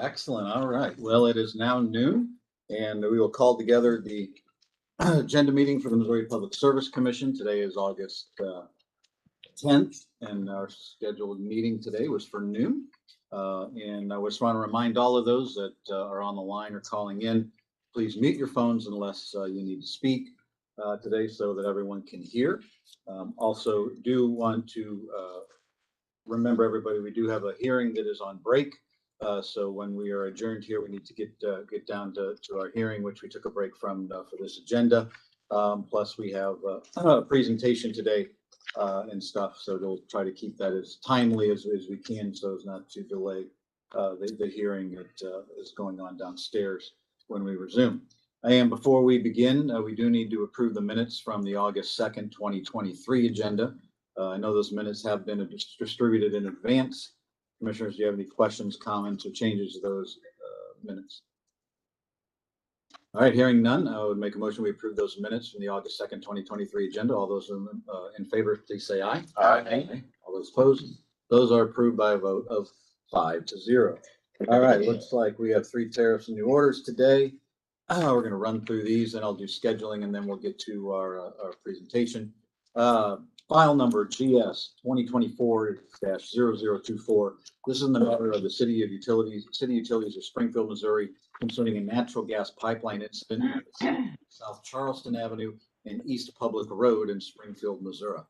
Excellent. All right. Well, it is now noon, and we will call together the agenda meeting for the Missouri Public Service Commission. Today is August 10th, and our scheduled meeting today was for noon. And I just want to remind all of those that are on the line or calling in, please mute your phones unless you need to speak today so that everyone can hear. Also, do want to remember everybody, we do have a hearing that is on break. So when we are adjourned here, we need to get down to our hearing, which we took a break from for this agenda. Plus, we have a presentation today and stuff, so we'll try to keep that as timely as we can, so as not to delay the hearing that is going on downstairs when we resume. And before we begin, we do need to approve the minutes from the August 2nd, 2023 agenda. I know those minutes have been distributed in advance. Commissioners, do you have any questions, comments, or changes to those minutes? All right, hearing none, I would make a motion we approve those minutes from the August 2nd, 2023 agenda. All those in favor, please say aye. Aye. All those opposed? Those are approved by a vote of 5-0. All right, looks like we have 3 tariffs and new orders today. We're going to run through these, and I'll do scheduling, and then we'll get to our presentation. File number GS 2024-0024. This is in the matter of the City Utilities of Springfield, Missouri, concerning a natural gas pipeline incident at South Charleston Avenue and East Public Road in Springfield, Missouri.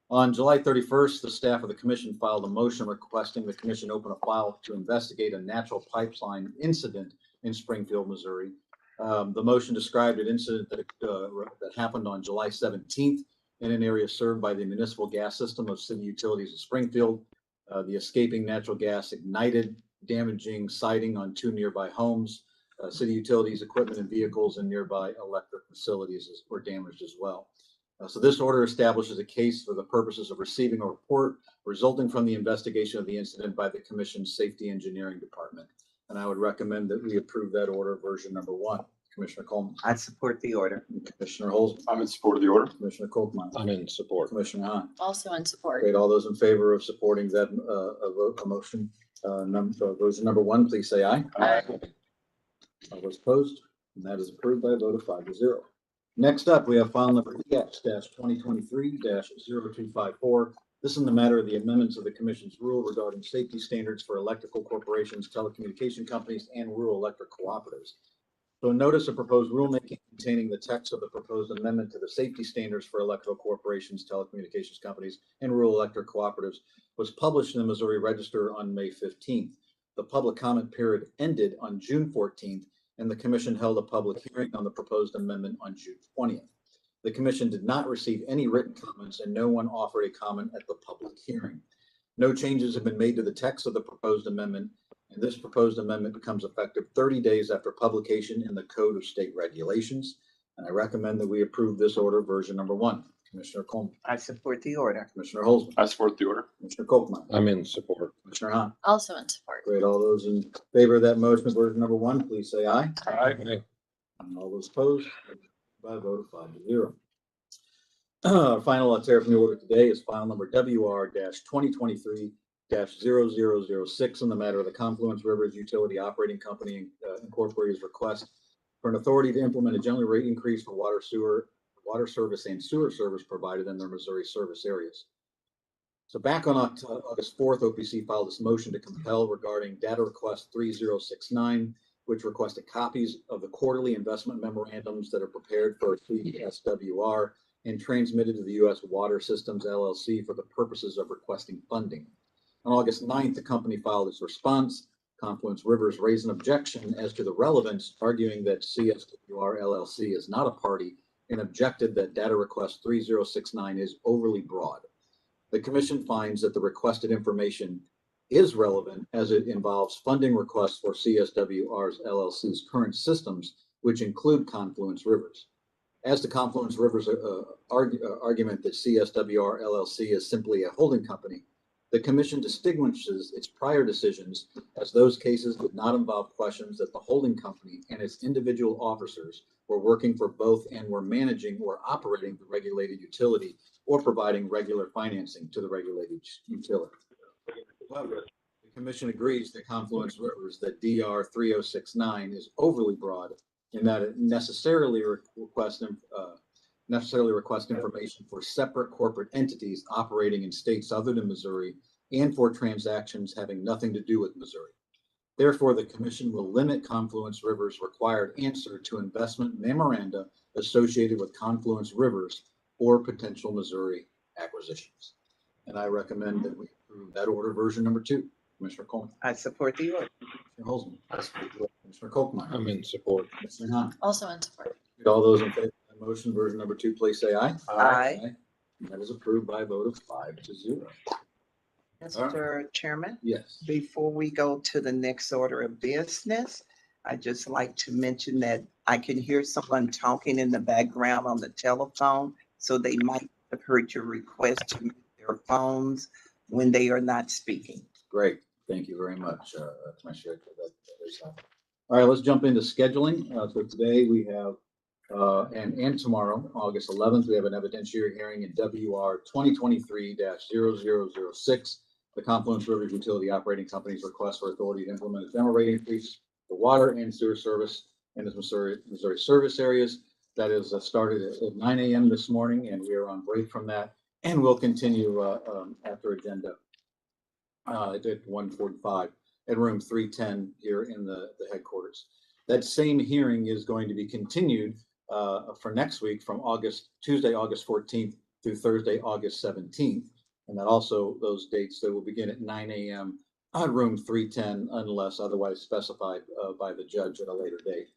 On July 31st, the staff of the commission filed a motion requesting the commission open a file to investigate a natural pipeline incident in Springfield, Missouri. The motion described an incident that happened on July 17th in an area served by the municipal gas system of City Utilities of Springfield. The escaping natural gas ignited, damaging siding on 2 nearby homes. City Utilities equipment and vehicles and nearby electric facilities were damaged as well. So this order establishes a case for the purposes of receiving a report resulting from the investigation of the incident by the Commission's Safety Engineering Department. And I would recommend that we approve that order, version number 1. Commissioner Coleman. I support the order. Commissioner Holzman. I'm in support of the order. Commissioner Kolkmeyer. I'm in support. Commissioner Hahn. Also in support. Great. All those in favor of supporting that motion, version number 1, please say aye. Aye. All those opposed? And that is approved by a vote of 5-0. Next up, we have file number EX-2023-0254. This is in the matter of the amendments of the Commission's rule regarding safety standards for electrical corporations, telecommunication companies, and rural electric cooperatives. So a notice of proposed rulemaking containing the text of the proposed amendment to the safety standards for electrical corporations, telecommunications companies, and rural electric cooperatives was published in the Missouri Register on May 15th. The public comment period ended on June 14th, and the Commission held a public hearing on the proposed amendment on June 20th. The Commission did not receive any written comments, and no one offered a comment at the public hearing. No changes have been made to the text of the proposed amendment, and this proposed amendment becomes effective 30 days after publication in the Code of State Regulations. And I recommend that we approve this order, version number 1. Commissioner Coleman. I support the order. Commissioner Holzman. I support the order. Commissioner Kolkmeyer. I'm in support. Commissioner Hahn. Also in support. Great. All those in favor of that motion, version number 1, please say aye. Aye. And all those opposed, by a vote of 5-0. Our final tariff new order today is file number WR-2023-0006 in the matter of the Confluence Rivers Utility Operating Company Incorporated's request for an authority to implement a general rate increase for water service and sewer service provided in their Missouri service areas. So back on August 4th, OPC filed this motion to compel regarding data request 3069, which requested copies of the quarterly investment memorandums that are prepared for CSWR and transmitted to the U.S. Water Systems LLC for the purposes of requesting funding. On August 9th, the company filed its response. Confluence Rivers raised an objection as to the relevance, arguing that CSWR LLC is not a party and objected that data request 3069 is overly broad. The Commission finds that the requested information is relevant as it involves funding requests for CSWR's LLC's current systems, which include Confluence Rivers. As to Confluence Rivers' argument that CSWR LLC is simply a holding company, the Commission distinguishes its prior decisions as those cases did not involve questions that the holding company and its individual officers were working for both and were managing or operating the regulated utility or providing regular financing to the regulated utility. However, the Commission agrees that Confluence Rivers, that DR 3069 is overly broad in that it necessarily requests information for separate corporate entities operating in states other than Missouri and for transactions having nothing to do with Missouri. Therefore, the commission will limit Confluence Rivers' required answer to investment memoranda associated with Confluence Rivers or potential Missouri acquisitions. And I recommend that we approve that order version number 2. Commissioner Coleman. I support the order. Commissioner Holzman. Commissioner Kochmeyer. I'm in support. Commissioner Hahn. Also in support. All those in favor of the motion version number 2, please say aye. Aye. That is approved by a vote of 5-0. Mr. Chairman, Yes. before we go to the next order of business, I'd just like to mention that I can hear someone talking in the background on the telephone, so they might have heard your request to mute their phones when they are not speaking. Great. Thank you very much, Commissioner. All right, let's jump into scheduling. So today we have, and tomorrow, August 11th, we have an evidentiary hearing in WR 2023-0006. The Confluence Rivers Utility Operating Company's request for authority to implement a demo rate increase for water and sewer service in its Missouri service areas. That is started at 9 a.m. this morning, and we are on break from that, and we'll continue after agenda at 1:45 at room 310 here in the headquarters. That same hearing is going to be continued for next week from Tuesday, August 14th through Thursday, August 17th. And that also, those dates, they will begin at 9 a.m. on room 310 unless otherwise specified by the judge at a later date.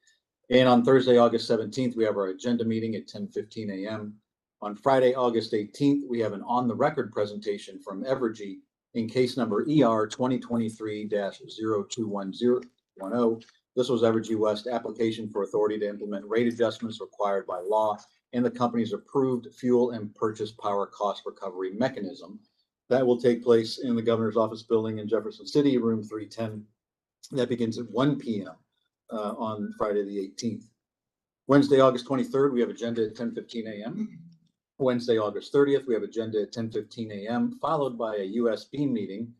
And on Thursday, August 17th, we have our agenda meeting at 10:15 a.m. On Friday, August 18th, we have an on-the-record presentation from Evergy in case number ER 2023-0210. This was Evergy West application for authority to implement rate adjustments required by law and the company's approved fuel and purchase power cost recovery mechanism. That will take place in the governor's office building in Jefferson City, room 310. That begins at 1 p.m. On Friday the 18th. Wednesday, August 23rd, we have agenda at 10:15 a.m. Wednesday, August 30th, we have agenda at 10:15 a.m., followed by a USB meeting.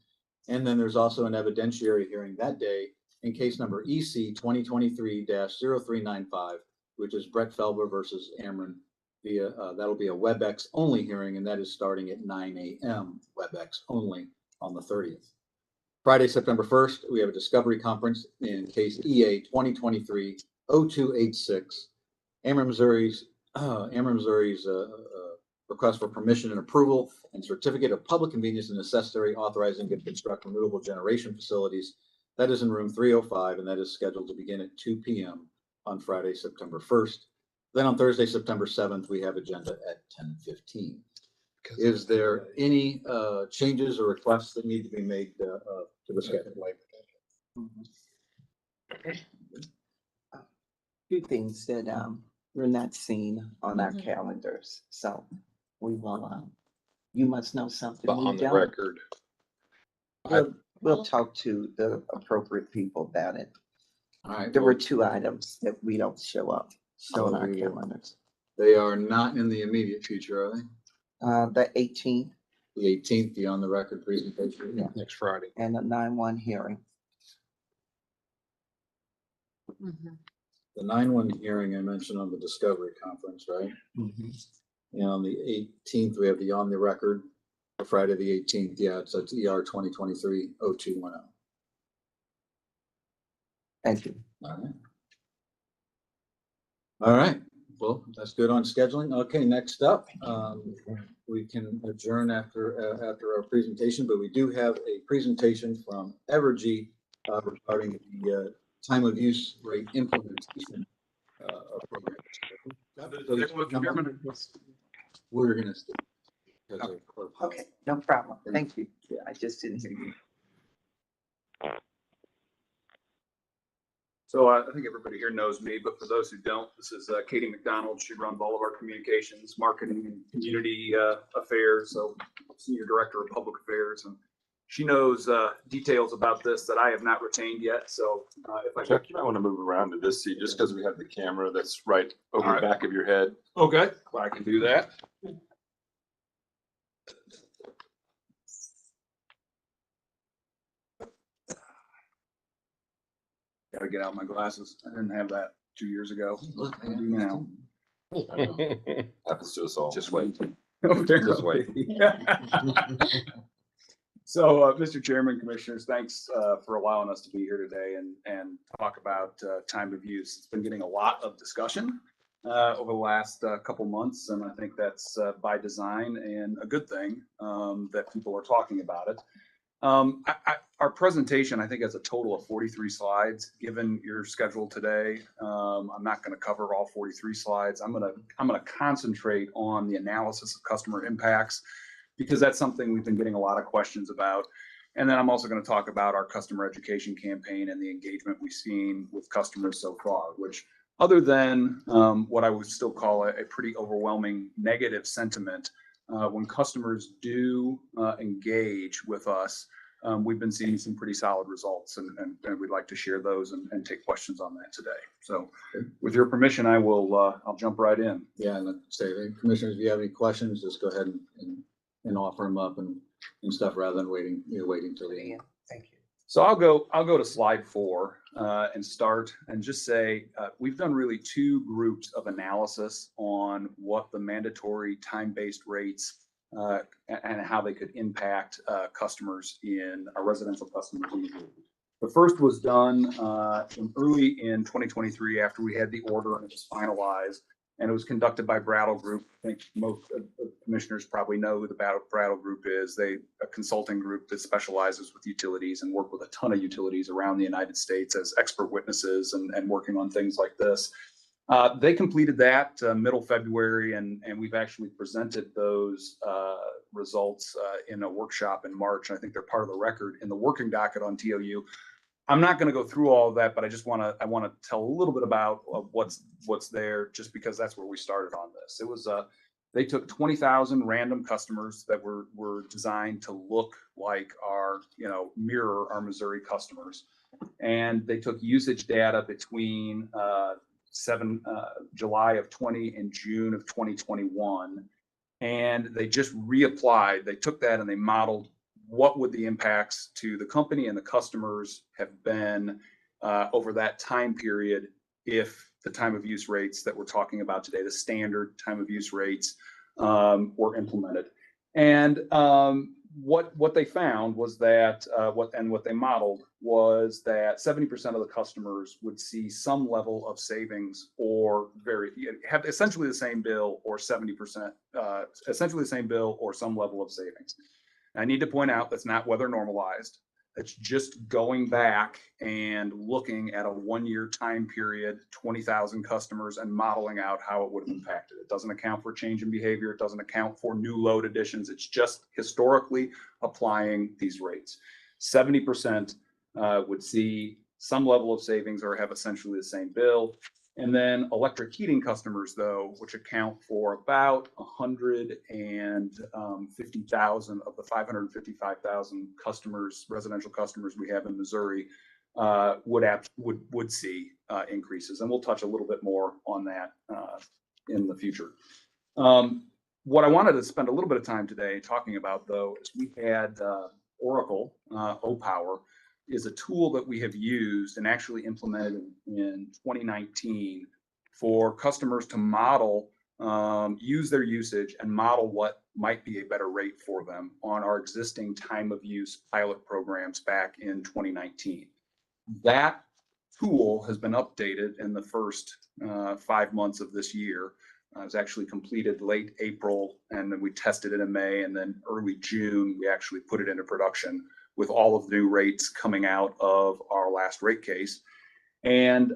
And then there's also an evidentiary hearing that day in case number EC 2023-0395, which is Brett Felber versus Ameren. That'll be a WebEx only hearing, and that is starting at 9 a.m. WebEx only on the 30th. Friday, September 1st, we have a discovery conference in case EA 2023-0286. Ameren Missouri's request for permission and approval and certificate of public convenience and necessary authorizing to construct renewable generation facilities. That is in room 305, and that is scheduled to begin at 2 p.m. on Friday, September 1st. Then on Thursday, September 7th, we have agenda at 10:15. Is there any changes or requests that need to be made to the schedule? Few things that we're not seeing on our calendars, so we will. You must know something. But we on the don't. record, We'll talk to the appropriate people about it. All right. There were 2 items that we don't show on our we will. calendars. They are not in the immediate future, are they? The 18th The 18th, the on the record presentation. Yeah. next Friday. and the 9/1 hearing. The 9/1 hearing I mentioned on the Discovery Conference, right? And on the 18th, we have the on the record. For Friday the 18th, yeah, it's ER 2023-0210. Thank you. All right. All right. Well, that's good on scheduling. Okay, next up, we can adjourn after our presentation, but we do have a presentation from Evergy regarding the time of use rate implementation program. We're gonna. Okay, no problem. Thank you. Yeah, I just didn't hear you. So I think everybody here knows me, but for those who don't, this is Katie McDonald. She runs all of our communications, marketing, and community affairs. So Senior Director of Public Affairs, and she knows details about this that I have not retained yet. So if I Chuck, you might want to move around to this seat just because we have the camera that's right over All the right. back of your head. okay, I can do that. gotta get out my glasses. I didn't have that 2 years ago. I do now. Happens to us all. Just wait. Just wait. So, Mr. Chairman, Commissioners, thanks for allowing us to be here today and talk about time of use. It's been getting a lot of discussion over the last couple months, and I think that's by design and a good thing that people are talking about it. Our presentation, I think, has a total of 43 slides. Given your schedule today, I'm not going to cover all 43 slides. I'm going to concentrate on the analysis of customer impacts, because that's something we've been getting a lot of questions about. And then I'm also going to talk about our customer education campaign and the engagement we've seen with customers so far, which, other than what I would still call a pretty overwhelming negative sentiment, when customers do engage with us, we've been seeing some pretty solid results, and we'd like to share those and take questions on that today. So with your permission, I'll jump right in. Yeah, and let's say, Commissioners, if you have any questions, just go ahead and offer them up and stuff rather than waiting till the end. Thank you. So I'll go to slide 4 and start and just say we've done really 2 groups of analysis on what the mandatory time-based rates and how they could impact customers in our residential customers. The first was done early in 2023 after we had the order and it was finalized, and it was conducted by Brattle Group. I think most commissioners probably know who the Brattle Group is. They're a consulting group that specializes with utilities and work with a ton of utilities around the United States as expert witnesses and working on things like this. They completed that middle February, and we've actually presented those results in a workshop in March. I think they're part of the record in the working docket on TOU. I'm not going to go through all of that, but I want to tell a little bit about what's there, just because that's where we started on this. It was they took 20,000 random customers that were designed to look like mirror our Missouri customers, and they took usage data between July of 20 and June of 2021, and they just reapplied. They took that and they modeled what would the impacts to the company and the customers have been over that time period if the time of use rates that we're talking about today, the standard time of use rates, were implemented. And what they found was that what they modeled was that 70% of the customers would see some level of savings, or have essentially the same bill, or 70% essentially the same bill or some level of savings. I need to point out that's not weather normalized. That's just going back and looking at a 1-year time period, 20,000 customers, and modeling out how it would have impacted. It doesn't account for change in behavior. It doesn't account for new load additions. It's just historically applying these rates. 70% would see some level of savings or have essentially the same bill. And then electric heating customers, though, which account for about 150,000 of the 555,000 customers, residential customers we have in Missouri, would see increases. And we'll touch a little bit more on that in the future. What I wanted to spend a little bit of time today talking about, though, is we had Oracle OPower is a tool that we have used and actually implemented in 2019 for customers to model, use their usage and model what might be a better rate for them on our existing time of use pilot programs back in 2019. That tool has been updated in the first 5 months of this year. It was actually completed late April, and then we tested it in May, and then early June, we actually put it into production with all of the new rates coming out of our last rate case. And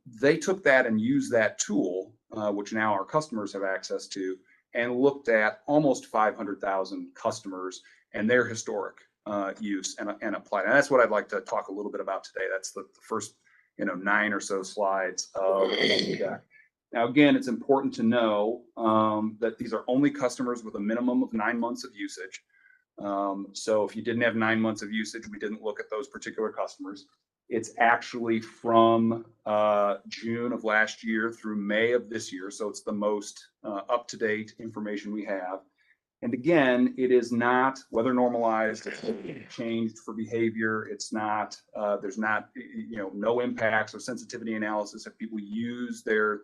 they took that and used that tool, which now our customers have access to, and looked at almost 500,000 customers and their historic use and applied. And that's what I'd like to talk a little bit about today. That's the first 9 or so slides of the deck. Now, again, it's important to know that these are only customers with a minimum of 9 months of usage. So if you didn't have 9 months of usage, we didn't look at those particular customers. It's actually from June of last year through May of this year. So it's the most up-to-date information we have. And again, it is not weather normalized, it's changed for behavior. It's not, there's not, no impacts or sensitivity analysis if people use their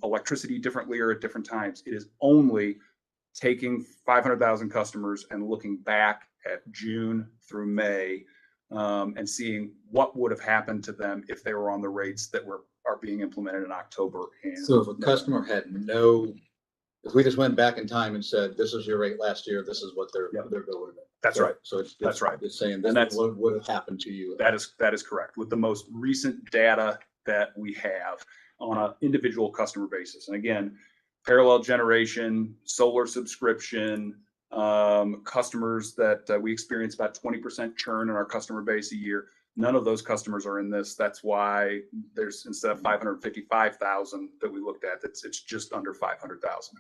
electricity differently or at different times. It is only taking 500,000 customers and looking back at June through May, and seeing what would have happened to them if they were on the rates that are being implemented in October. And So if a customer had if we just went back in time and said, this is your rate last year, this is what their Yep. bill would have been. That's So- right. So it's. That's right. It's saying And this that's- is what would have happened to you. That is correct. With the most recent data that we have on an individual customer basis. And again, parallel generation, solar subscription, customers that we experience about 20% churn in our customer base a year. None of those customers are in this. That's why there's, instead of 555,000 that we looked at, it's just under 500,000.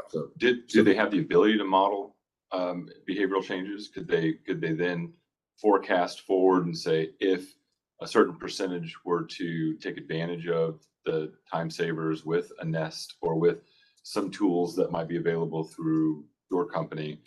So Do they have the ability to model behavioral changes? Could they then forecast forward and say, if a certain percentage were to take advantage of the time savers with a Nest or with some tools that might be available through your company,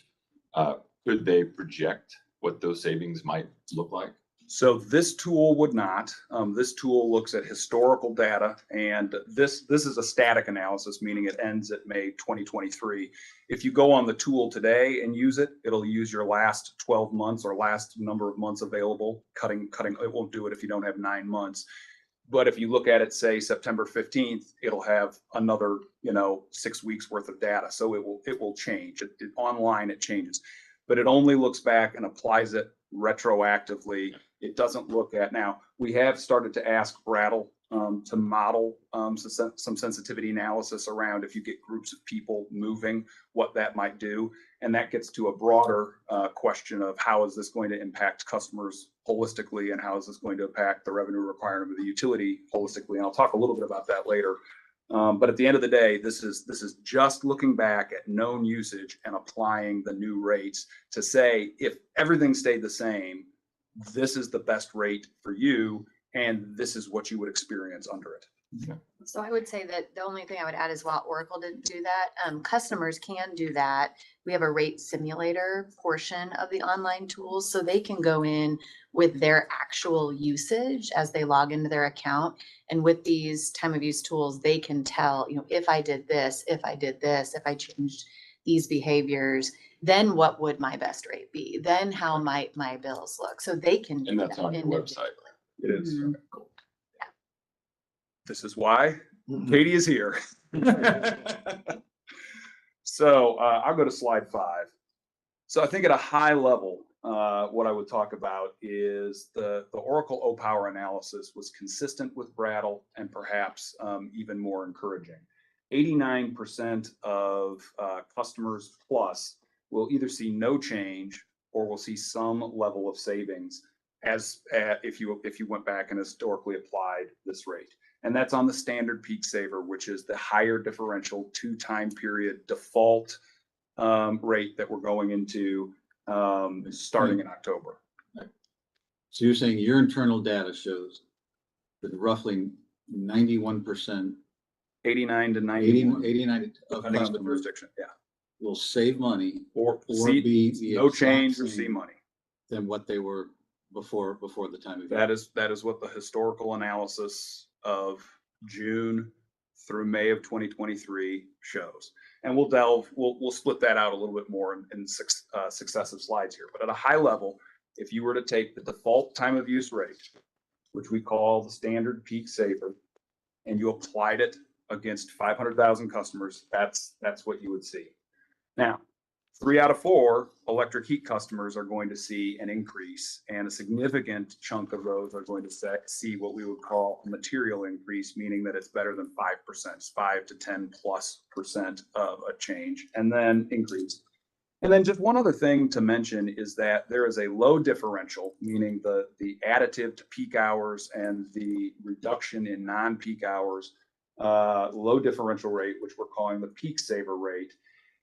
could they project what those savings might look like? So this tool would not. This tool looks at historical data, and this is a static analysis, meaning it ends at May 2023. If you go on the tool today and use it, it'll use your last 12 months or last number of months available. Cutting. It won't do it if you don't have 9 months. But if you look at it, say September 15th, it'll have another, 6 weeks worth of data. So it will change. Online it changes, but it only looks back and applies it retroactively. It doesn't look at, now we have started to ask Brattle to model some sensitivity analysis around if you get groups of people moving, what that might do. And that gets to a broader question of how is this going to impact customers holistically, and how is this going to impact the revenue requirement of the utility holistically. And I'll talk a little bit about that later. But at the end of the day, this is just looking back at known usage and applying the new rates to say, if everything stayed the same, this is the best rate for you, and this is what you would experience under it. So I would say that the only thing I would add is while Oracle didn't do that, customers can do that. We have a rate simulator portion of the online tools, so they can go in with their actual usage as they log into their account. And with these time of use tools, they can tell, if I did this, if I did this, if I changed these behaviors, then what would my best rate be? Then how might my bills look? So they can do And that's that on your website. individually. It is. Mhm. Cool. This is why Katie is here. So I'll go to slide 5. So I think at a high level, what I would talk about is the Oracle O-Power analysis was consistent with Brattle, and perhaps even more encouraging. 89% of customers plus will either see no change or will see some level of savings as if you went back and historically applied this rate. And that's on the standard peak saver, which is the higher differential 2 time period default rate that we're going into starting in October. So you're saying your internal data shows that roughly 91%, 89 to 91, 89 of depending on the customers jurisdiction. Yeah. will save money Or or see be the no exact change or see same money. than what they were before the time of. That is what the historical analysis of June through May of 2023 shows. And we'll split that out a little bit more in successive slides here. But at a high level, if you were to take the default time of use rate, which we call the standard peak saver, and you applied it against 500,000 customers, that's what you would see. Now, 3 out of 4 electric heat customers are going to see an increase, and a significant chunk of those are going to see what we would call a material increase, meaning that it's better than 5%, 5 to 10+% of a change, and then increase. And then just one other thing to mention is that there is a low differential, meaning the additive to peak hours and the reduction in non-peak hours, low differential rate, which we're calling the peak saver rate.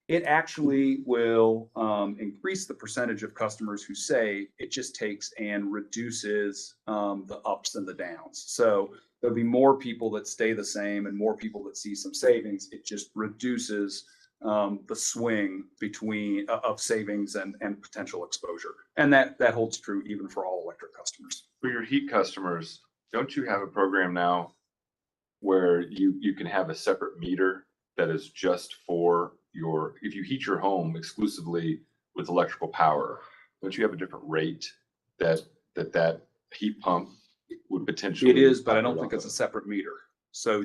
It actually will increase the percentage of customers who say it just takes and reduces the ups and the downs. So there'll be more people that stay the same and more people that see some savings. It just reduces the swing between of savings and potential exposure. And that holds true even for all electric customers. For your heat customers, don't you have a program now where you can have a separate meter that is just for your, if you heat your home exclusively with electrical power, don't you have a different rate that heat pump would potentially? It is, but I don't operate think off it's a of? separate meter. So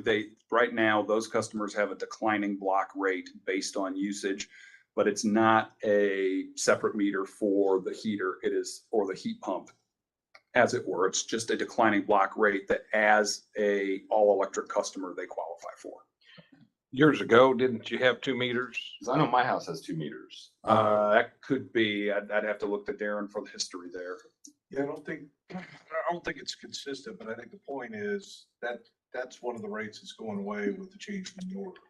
right now, those customers have a declining block rate based on usage, but it's not a separate meter for the heater. It is for the heat pump, as it were. It's just a declining block rate that as a all-electric customer, they qualify for. Years ago, didn't you have 2 meters? 'Cause I know my house has 2 meters. That could be, I'd have to look to Darren for the history there. Yeah, I don't think it's consistent, but I think the point is that that's one of the rates that's going away with the change in the order.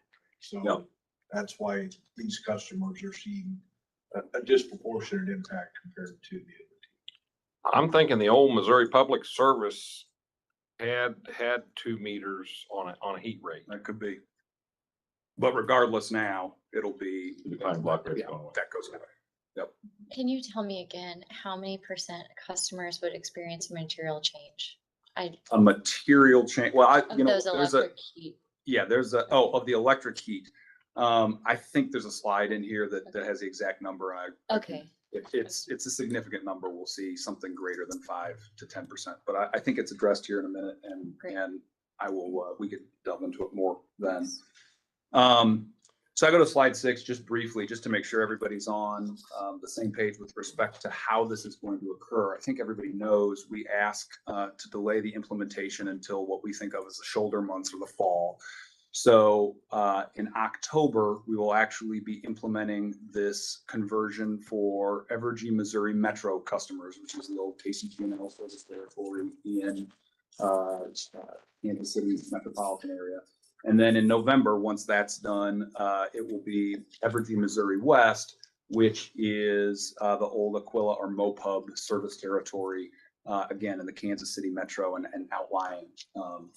Yep. So that's why these customers are seeing a disproportionate impact compared to the other. I'm thinking the old Missouri Public Service had 2 meters on a heat rate. That could be. But regardless now, it'll be. The declining block rate's Yeah, going away. that goes away. Can you tell me again, how many % customers would experience a material change? A material change, well, Of those there's electric heat, of the electric heat. I think there's a slide in here that has the exact number. okay, It's a significant number. We'll see something greater than 5 to 10%, but I think it's addressed here in a minute Great. and I will, we could delve into it more then. So I go to slide 6 just briefly, just to make sure everybody's on the same page with respect to how this is going to occur. I think everybody knows we ask to delay the implementation until what we think of as the shoulder months or the fall. So in October, we will actually be implementing this conversion for Evergy Missouri Metro customers, which is the old KCP&L service territory in Kansas City metropolitan area. And then in November, once that's done, it will be Evergy Missouri West, which is the old Aquila or MoPub service territory, again, in the Kansas City metro and outlying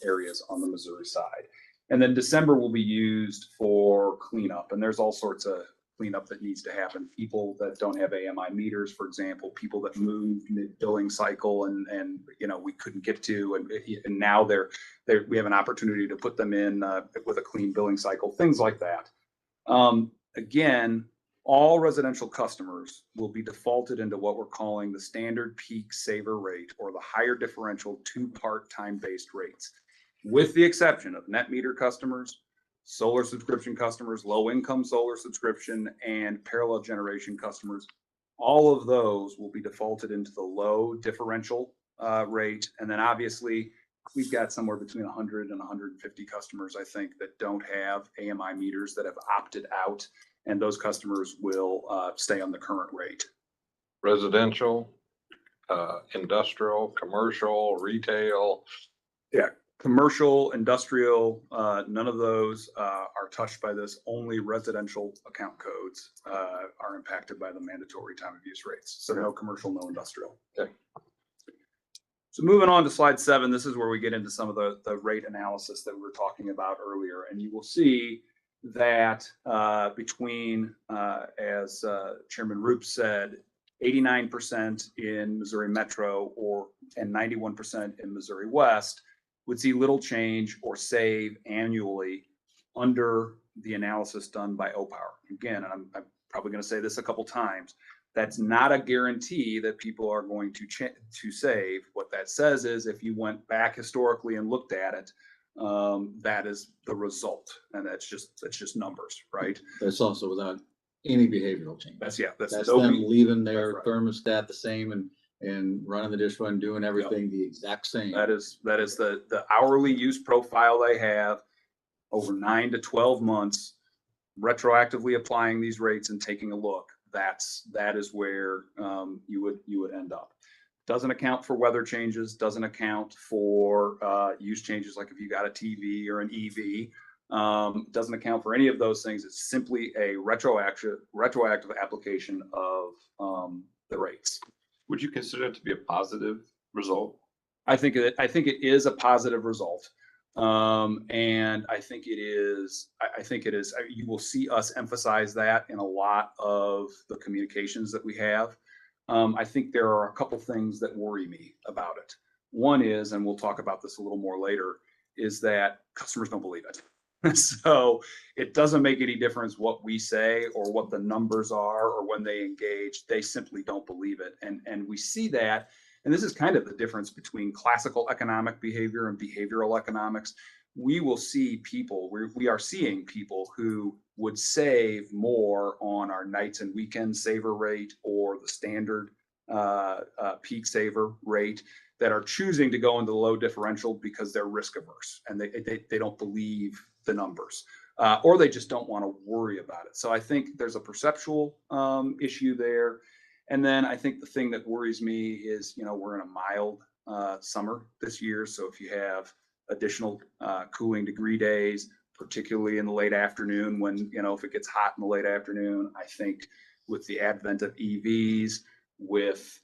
areas on the Missouri side. And then December will be used for cleanup. And there's all sorts of cleanup that needs to happen. People that don't have AMI meters, for example, people that moved mid-billing cycle and we couldn't get to, and now we have an opportunity to put them in with a clean billing cycle, things like that. Again, all residential customers will be defaulted into what we're calling the standard peak saver rate, or the higher differential 2-part time-based rates, with the exception of net meter customers, solar subscription customers, low-income solar subscription, and parallel generation customers. All of those will be defaulted into the low differential rate. And then obviously, we've got somewhere between 100 and 150 customers, I think, that don't have AMI meters that have opted out. And those customers will stay on the current rate. Residential, industrial, commercial, retail. Commercial, industrial, none of those are touched by this. Only residential account codes are impacted by the mandatory time of use rates. So no commercial, no industrial. Okay. So moving on to slide 7, this is where we get into some of the rate analysis that we were talking about earlier. And you will see that between, as Chairman Roop said, 89% in Missouri Metro and 91% in Missouri West would see little change or save annually under the analysis done by OPower. Again, and I'm probably going to say this a couple times, that's not a guarantee that people are going to save. What that says is, if you went back historically and looked at it, that is the result, and that's just numbers, right? That's also without any behavioral change. That's That's no- them leaving their That's thermostat the same and running the dishwasher and doing everything the exact same. That is the hourly use profile they have over 9 to 12 months, retroactively applying these rates and taking a look. That is where you would end up. Doesn't account for weather changes, doesn't account for use changes, like if you got a TV or an EV. Doesn't account for any of those things. It's simply a retroactive application of the rates. Would you consider it to be a positive result? I think it is a positive result. And I think it is, you will see us emphasize that in a lot of the communications that we have. I think there are a couple things that worry me about it. One is, and we'll talk about this a little more later, is that customers don't believe it. So it doesn't make any difference what we say or what the numbers are or when they engage, they simply don't believe it. And we see that, and this is kind of the difference between classical economic behavior and behavioral economics. We will see people, we are seeing people who would save more on our nights and weekend saver rate or the standard peak saver rate that are choosing to go into the low differential because they're risk averse and they don't believe the numbers, or they just don't want to worry about it. So I think there's a perceptual issue there. And then I think the thing that worries me is, we're in a mild summer this year. So if you have additional cooling degree days, particularly in the late afternoon, when, if it gets hot in the late afternoon, I think with the advent of EVs, with,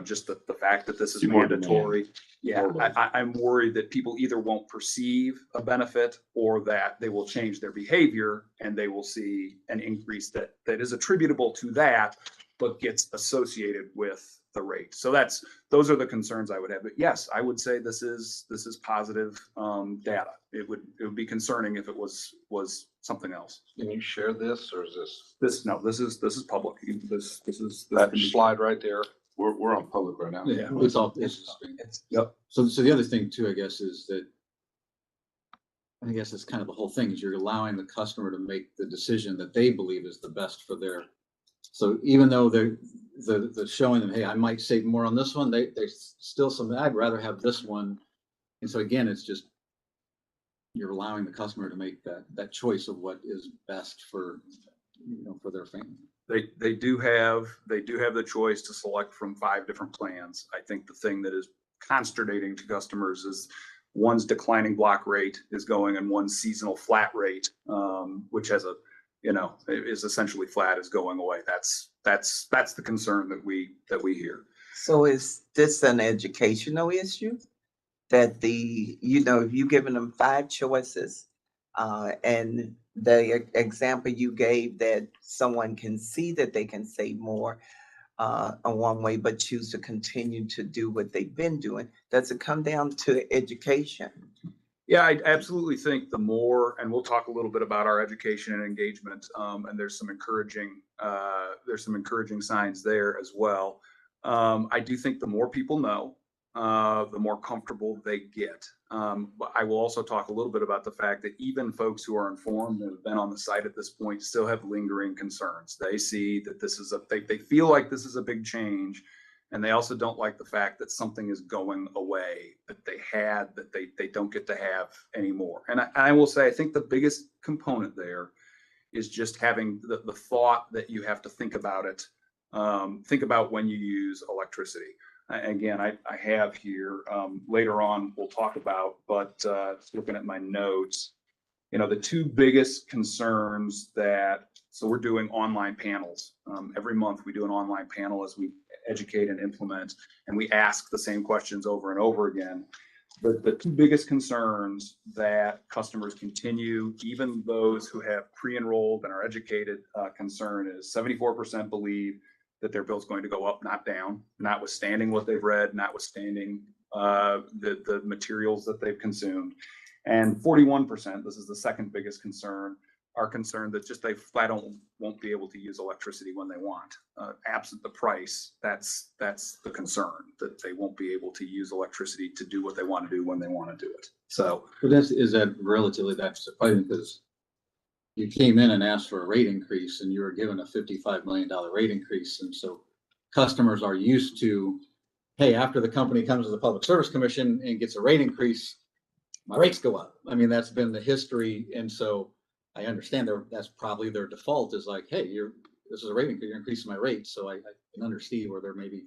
just the fact that this is See more demand. mandatory. Yeah, More I'm worried that people either won't perceive a benefit or that they will change their behavior and they will see an increase that is attributable to that, but gets associated with the rate. So those are the concerns I would have. But yes, I would say this is positive data. It would be concerning if it was something else. Can you share this, or is This is public. This is that slide right there? We're on public right now. Yeah, it's all, Yep. So the other thing too, I guess, is that, I guess it's kind of the whole thing, is you're allowing the customer to make the decision that they believe is the best for their. So even though they're showing them, hey, I might save more on this one, they still I'd rather have this one. And so again, it's just, you're allowing the customer to make that choice of what is best for, for their family. They do have the choice to select from 5 different plans. I think the thing that is consternating to customers is one's declining block rate is going and one's seasonal flat rate, which has is essentially flat, is going away. That's the concern that we hear. So is this an educational issue? That if you've given them 5 choices, and the example you gave that someone can see that they can save more on one way, but choose to continue to do what they've been doing, does it come down to education? Yeah, I absolutely think the more, and we'll talk a little bit about our education and engagement, and there's some encouraging signs there as well. I do think the more people know, the more comfortable they get. But I will also talk a little bit about the fact that even folks who are informed and have been on the site at this point still have lingering concerns. They see that they feel like this is a big change. And they also don't like the fact that something is going away that they don't get to have anymore. And I will say, I think the biggest component there is just having the thought that you have to think about it. Think about when you use electricity. Again, I have here, later on we'll talk about, but looking at my notes, the 2 biggest concerns so we're doing online panels. Every month we do an online panel as we educate and implement, and we ask the same questions over and over again. But the 2 biggest concerns that customers continue, even those who have pre-enrolled and are educated, concern is 74% believe that their bill's going to go up, not down, notwithstanding what they've read, notwithstanding the materials that they've consumed. And 41%, this is the second biggest concern, are concerned that just they flat out won't be able to use electricity when they want. Absent the price, that's the concern, that they won't be able to use electricity to do what they want to do when they want to do it. So, But is that relatively that surprising, because you came in and asked for a rate increase and you were given a $55 million rate increase. And so customers are used to, hey, after the company comes to the Public Service Commission and gets a rate increase, my rates go up. I mean, that's been the history. And so I understand that's probably their default, is like, hey, this is a rate increase, you're increasing my rate. So I can understand where they're maybe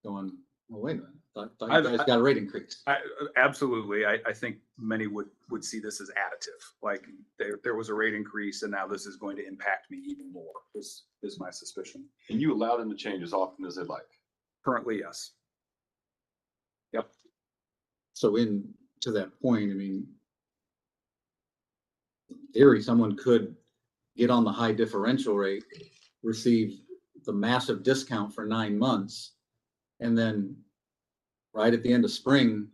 going, well, wait a minute, thought you guys got a rate increase. Absolutely. I think many would see this as additive. Like there was a rate increase and now this is going to impact me even more, is my suspicion. And you allow them to change as often as they like. Currently, yes. Yep. So in to that point, I mean, in theory, someone could get on the high differential rate, receive the massive discount for 9 months, and then right at the end of spring,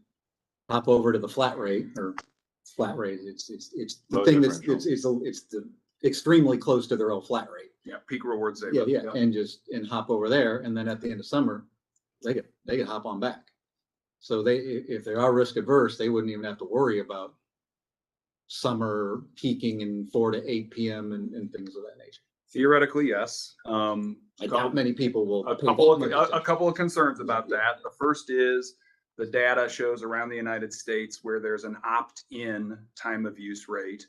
hop over to the flat rate or flat rate. It's the Low thing that's, differential. it's the extremely close to their own flat rate. Yeah, peak rewards. Day, Yeah, and hop over there, and then at the end of summer, they could hop on back. So if they are risk adverse, they wouldn't even have to worry about summer peaking in 4 to 8 p.m. and things of that nature. Theoretically, yes. I doubt many people will. A pay couple that of, much a couple of concerns about that. The first is the data shows around the United States where there's an opt-in time of use rate,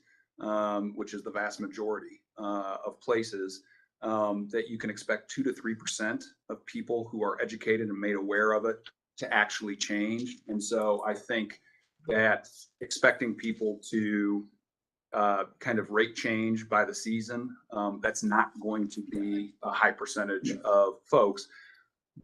which is the vast majority of places, that you can expect 2 to 3% of people who are educated and made aware of it to actually change. And so I think that expecting people to kind of rate change by the season, that's not going to be a high percentage of folks.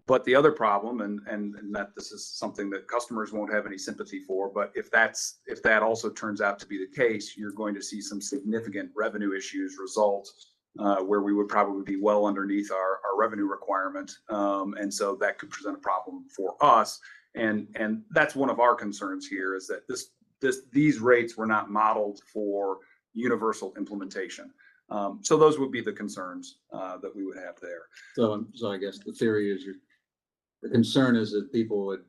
But the other problem, and that this is something that customers won't have any sympathy for, but if that also turns out to be the case, you're going to see some significant revenue issues result where we would probably be well underneath our revenue requirement. And so that could present a problem for us. And that's one of our concerns here is that these rates were not modeled for universal implementation. So those would be the concerns that we would have there. So I guess the theory is the concern is that people would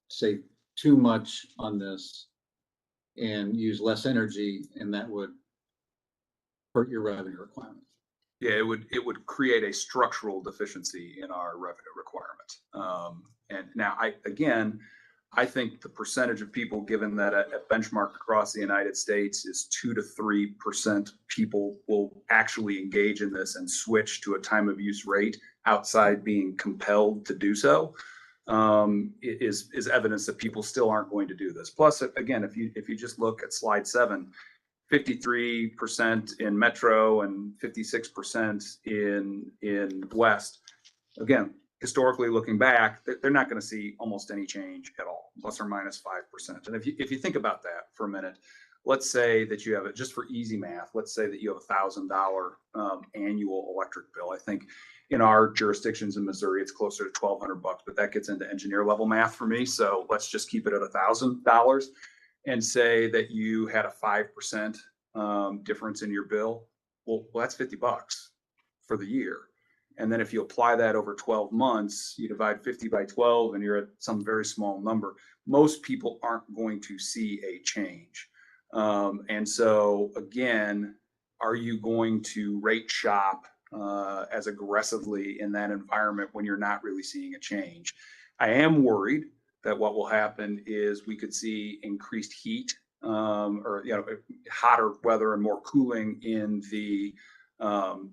save too much on this and use less energy, and that would hurt your revenue requirement. Yeah, it would create a structural deficiency in our revenue requirement. And now I think the percentage of people, given that a benchmark across the United States is 2 to 3% people will actually engage in this and switch to a time of use rate outside being compelled to do so, is evidence that people still aren't going to do this. Plus, again, if you just look at slide 7, 53% in Metro and 56% in West. Again, historically looking back, they're not going to see almost any change at all, plus or minus 5%. And if you think about that for a minute, let's say that you have it just for easy math. Let's say that you have $1,000 annual electric bill. I think in our jurisdictions in Missouri, it's closer to $1,200, but that gets into engineer level math for me. So let's just keep it at $1,000 and say that you had a 5% difference in your bill. Well, that's $50 for the year. And then if you apply that over 12 months, you divide 50 by 12 and you're at some very small number. Most people aren't going to see a change. And so again, are you going to rate shop as aggressively in that environment when you're not really seeing a change? I am worried that what will happen is we could see increased heat or hotter weather and more cooling in the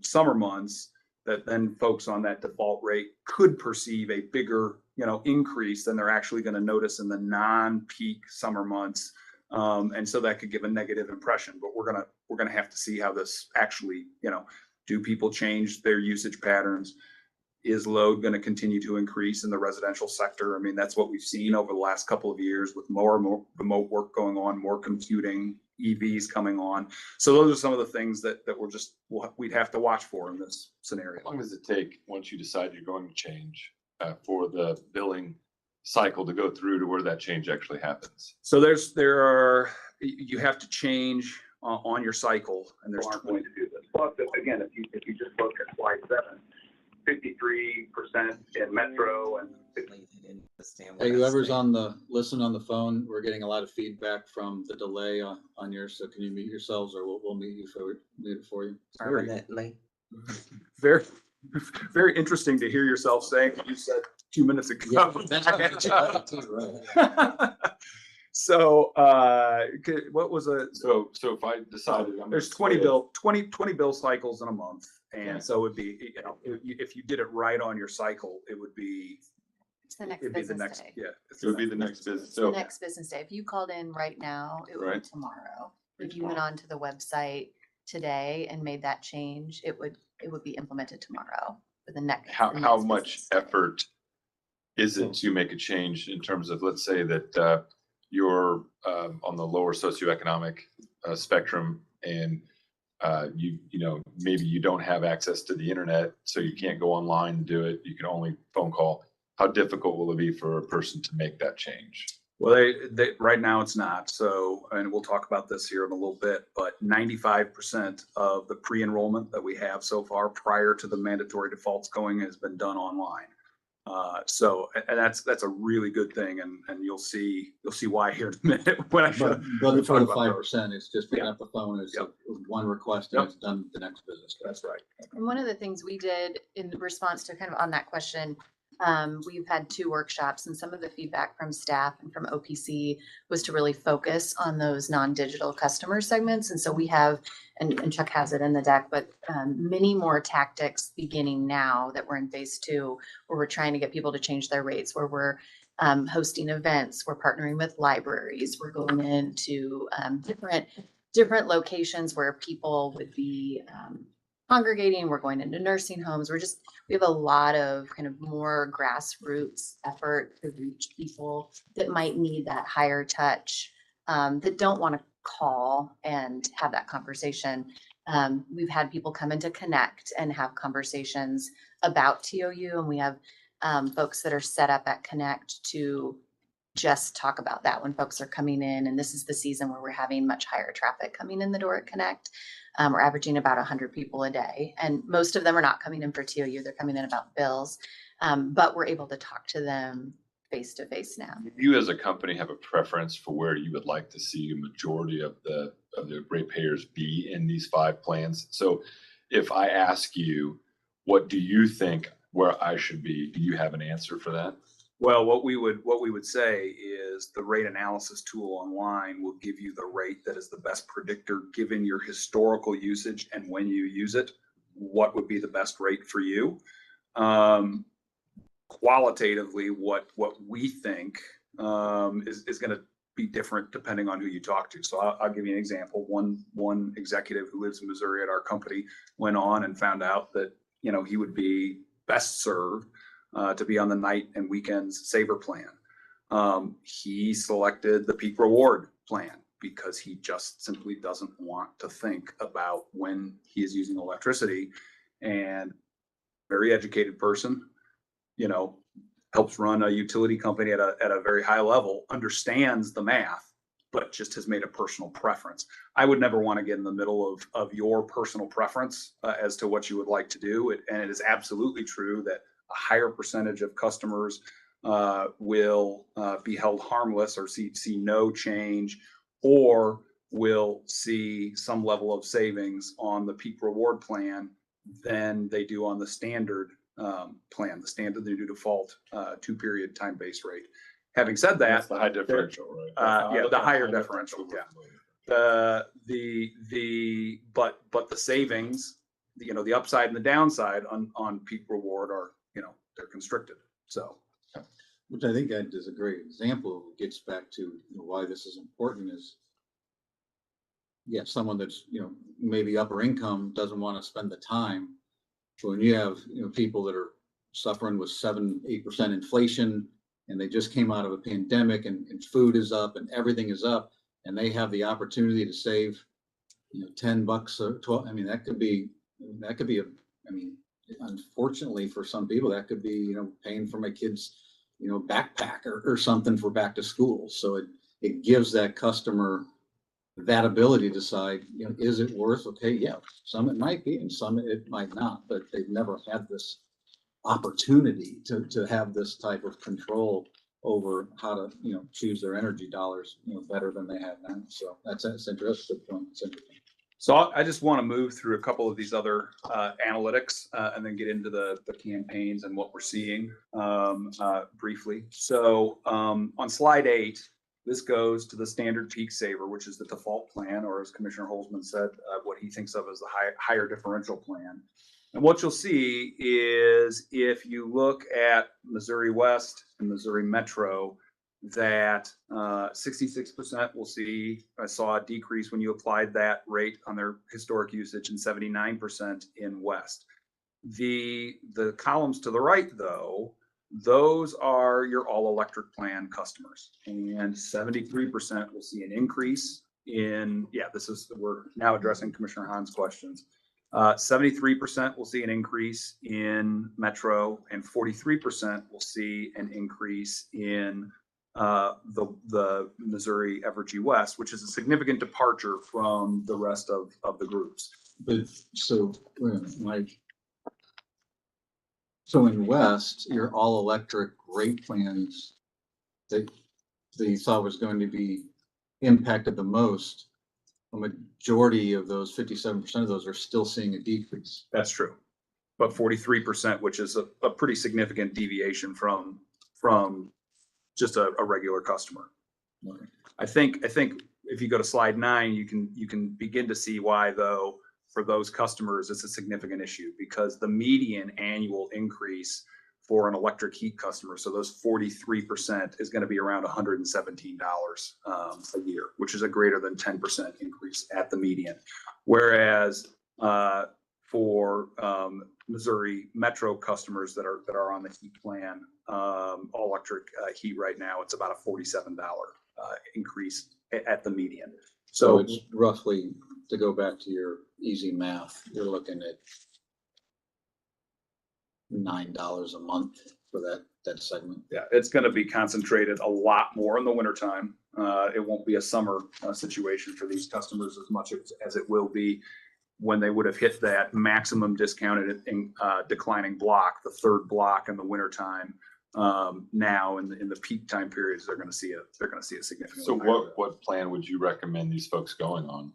summer months, that then folks on that default rate could perceive a bigger increase than they're actually going to notice in the non-peak summer months. And so that could give a negative impression, but we're gonna have to see how this actually, do people change their usage patterns? Is load going to continue to increase in the residential sector? I mean, that's what we've seen over the last couple of years with more and more remote work going on, more computing, EVs coming on. So those are some of the things that we'd have to watch for in this scenario. How long does it take once you decide you're going to change for the billing cycle to go through to where that change actually happens? So you have to change on your cycle, and there's 20 to do this. Plus, again, if you just look at slide 7, 53% in Metro and Hey, whoever's listen on the phone, we're getting a lot of feedback from the delay on yours. So can you mute yourselves, or we'll mute it for you? Permanently. Very, very interesting to hear yourself saying what you said 2 minutes ago. So, what was So if I decided there's 20 bill cycles in a month. And so it'd be, if you did it right on your cycle, it would be. It's the next It'd be the business next, day. yeah. it would be the next business. It's the next business day. If you called in right now, it would be Right. tomorrow. If you went onto the website today and made that change, it would be implemented tomorrow for the next. How much effort is it to make a change in terms of, let's say that you're on the lower socioeconomic spectrum and you know, maybe you don't have access to the internet, so you can't go online and do it. You can only phone call. How difficult will it be for a person to make that change? Well, they right now it's not. So, and we'll talk about this here in a little bit, but 95% of the pre-enrollment that we have so far prior to the mandatory defaults going has been done online. So, and that's a really good thing, and you'll see why here in a minute when I show. But for the talk about 5%, it's just picking Yeah. up the phone, it's Yep. one request and Yep. it's done the next business day. That's right. And one of the things we did in response to kind of on that question, we've had 2 workshops, and some of the feedback from staff and from OPC was to really focus on those non-digital customer segments. And so we have, and Chuck has it in the deck, but many more tactics beginning now that we're in phase 2, where we're trying to get people to change their rates, where we're hosting events, we're partnering with libraries, we're going into different locations where people would be congregating, we're going into nursing homes. We have a lot of kind of more grassroots effort to reach people that might need that higher touch, that don't want to call and have that conversation. We've had people come in to connect and have conversations about TOU, and we have folks that are set up at Connect to just talk about that when folks are coming in. And this is the season where we're having much higher traffic coming in the door at Connect. We're averaging about 100 people a day, and most of them are not coming in for TOU. They're coming in about bills, but we're able to talk to them face to face now. You as a company have a preference for where you would like to see a majority of the ratepayers be in these 5 plans. So if I ask you, what do you think where I should be? Do you have an answer for that? Well, what we would say is the rate analysis tool online will give you the rate that is the best predictor, given your historical usage and when you use it, what would be the best rate for you. Qualitatively, what we think is going to be different depending on who you talk to. So I'll give you an example. One executive who lives in Missouri at our company went on and found out that, you know, he would be best served to be on the night and weekends saver plan. He selected the peak reward plan because he just simply doesn't want to think about when he is using electricity. And very educated person, you know, helps run a utility company at a very high level, understands the math, but just has made a personal preference. I would never want to get in the middle of your personal preference as to what you would like to do. And it is absolutely true that a higher percentage of customers will be held harmless or see no change, or will see some level of savings on the peak reward plan than they do on the standard plan, the standard they do default 2-period time-based rate. Having said that, That's the high differential, right? yeah, the higher differential, yeah. But the savings, you know, the upside and the downside on peak reward are, you know, they're constricted. So, Which I think that is a great example, gets back to, you know, why this is important is, yeah, someone that's, you know, maybe upper income doesn't want to spend the time. So when you have, you know, people that are suffering with 7-8% inflation, and they just came out of a pandemic, and food is up and everything is up, and they have the opportunity to save, you know, $10 or 12. I mean, that could be unfortunately for some people, that could be, you know, paying for my kids, you know, backpack or something for back to school. So it gives that customer that ability to decide, you know, is it worth, okay, yeah, some it might be and some it might not, but they've never had this opportunity to have this type of control over how to, you know, choose their energy dollars, you know, better than they have now. So that's interesting point. It's interesting. So I just want to move through a couple of these other analytics and then get into the campaigns and what we're seeing briefly. So on slide 8, this goes to the standard peak saver, which is the default plan, or as Commissioner Holzman said, what he thinks of as the higher differential plan. And what you'll see is if you look at Missouri West and Missouri Metro, that 66% will see, I saw a decrease when you applied that rate on their historic usage, and 79% in West. The columns to the right, though, those are your all electric plan customers. And 73% will see an increase in, we're now addressing Commissioner Hahn's questions. 73% will see an increase in Metro, and 43% will see an increase in the Missouri Evergy West, which is a significant departure from the rest of the groups. But so, so in West, your all electric rate plans that you thought was going to be impacted the most, a majority of those, 57% of those are still seeing a decrease. That's true. But 43%, which is a pretty significant deviation from just a regular customer. Okay. I think if you go to slide 9, you can begin to see why, though, for those customers, it's a significant issue, because the median annual increase for an electric heat customer, so those 43%, is going to be around $117 a year, which is a greater than 10% increase at the median. Whereas for Missouri Metro customers that are on the heat plan, all electric heat right now, it's about a $47 increase at the median. So it's roughly, to go back to your easy math, you're looking at $9 a month for that segment. Yeah, it's going to be concentrated a lot more in the wintertime. It won't be a summer situation for these customers as much as it will be when they would have hit that maximum discounted declining block, the third block in the wintertime. Now in the peak time periods, they're going to see a significant. So what plan would you recommend these folks going on?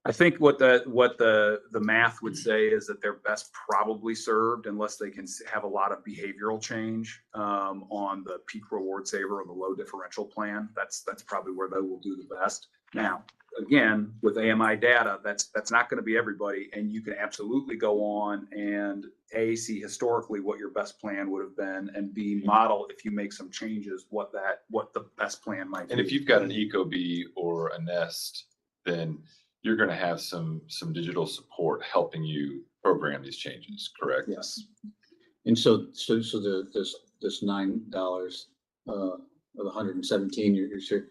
I think what the math would say is that they're best probably served, unless they can have a lot of behavioral change on the peak reward saver or the low differential plan. That's probably where they will do the best. Now, again, with AMI data, that's not going to be everybody, and you can absolutely go on and see historically what your best plan would have been, and B, model, if you make some changes, what the best plan might be. And if you've got an Ecobee or a Nest, then you're going to have some digital support helping you program these changes, correct? Yes. And so this $9 of the 117, you're sure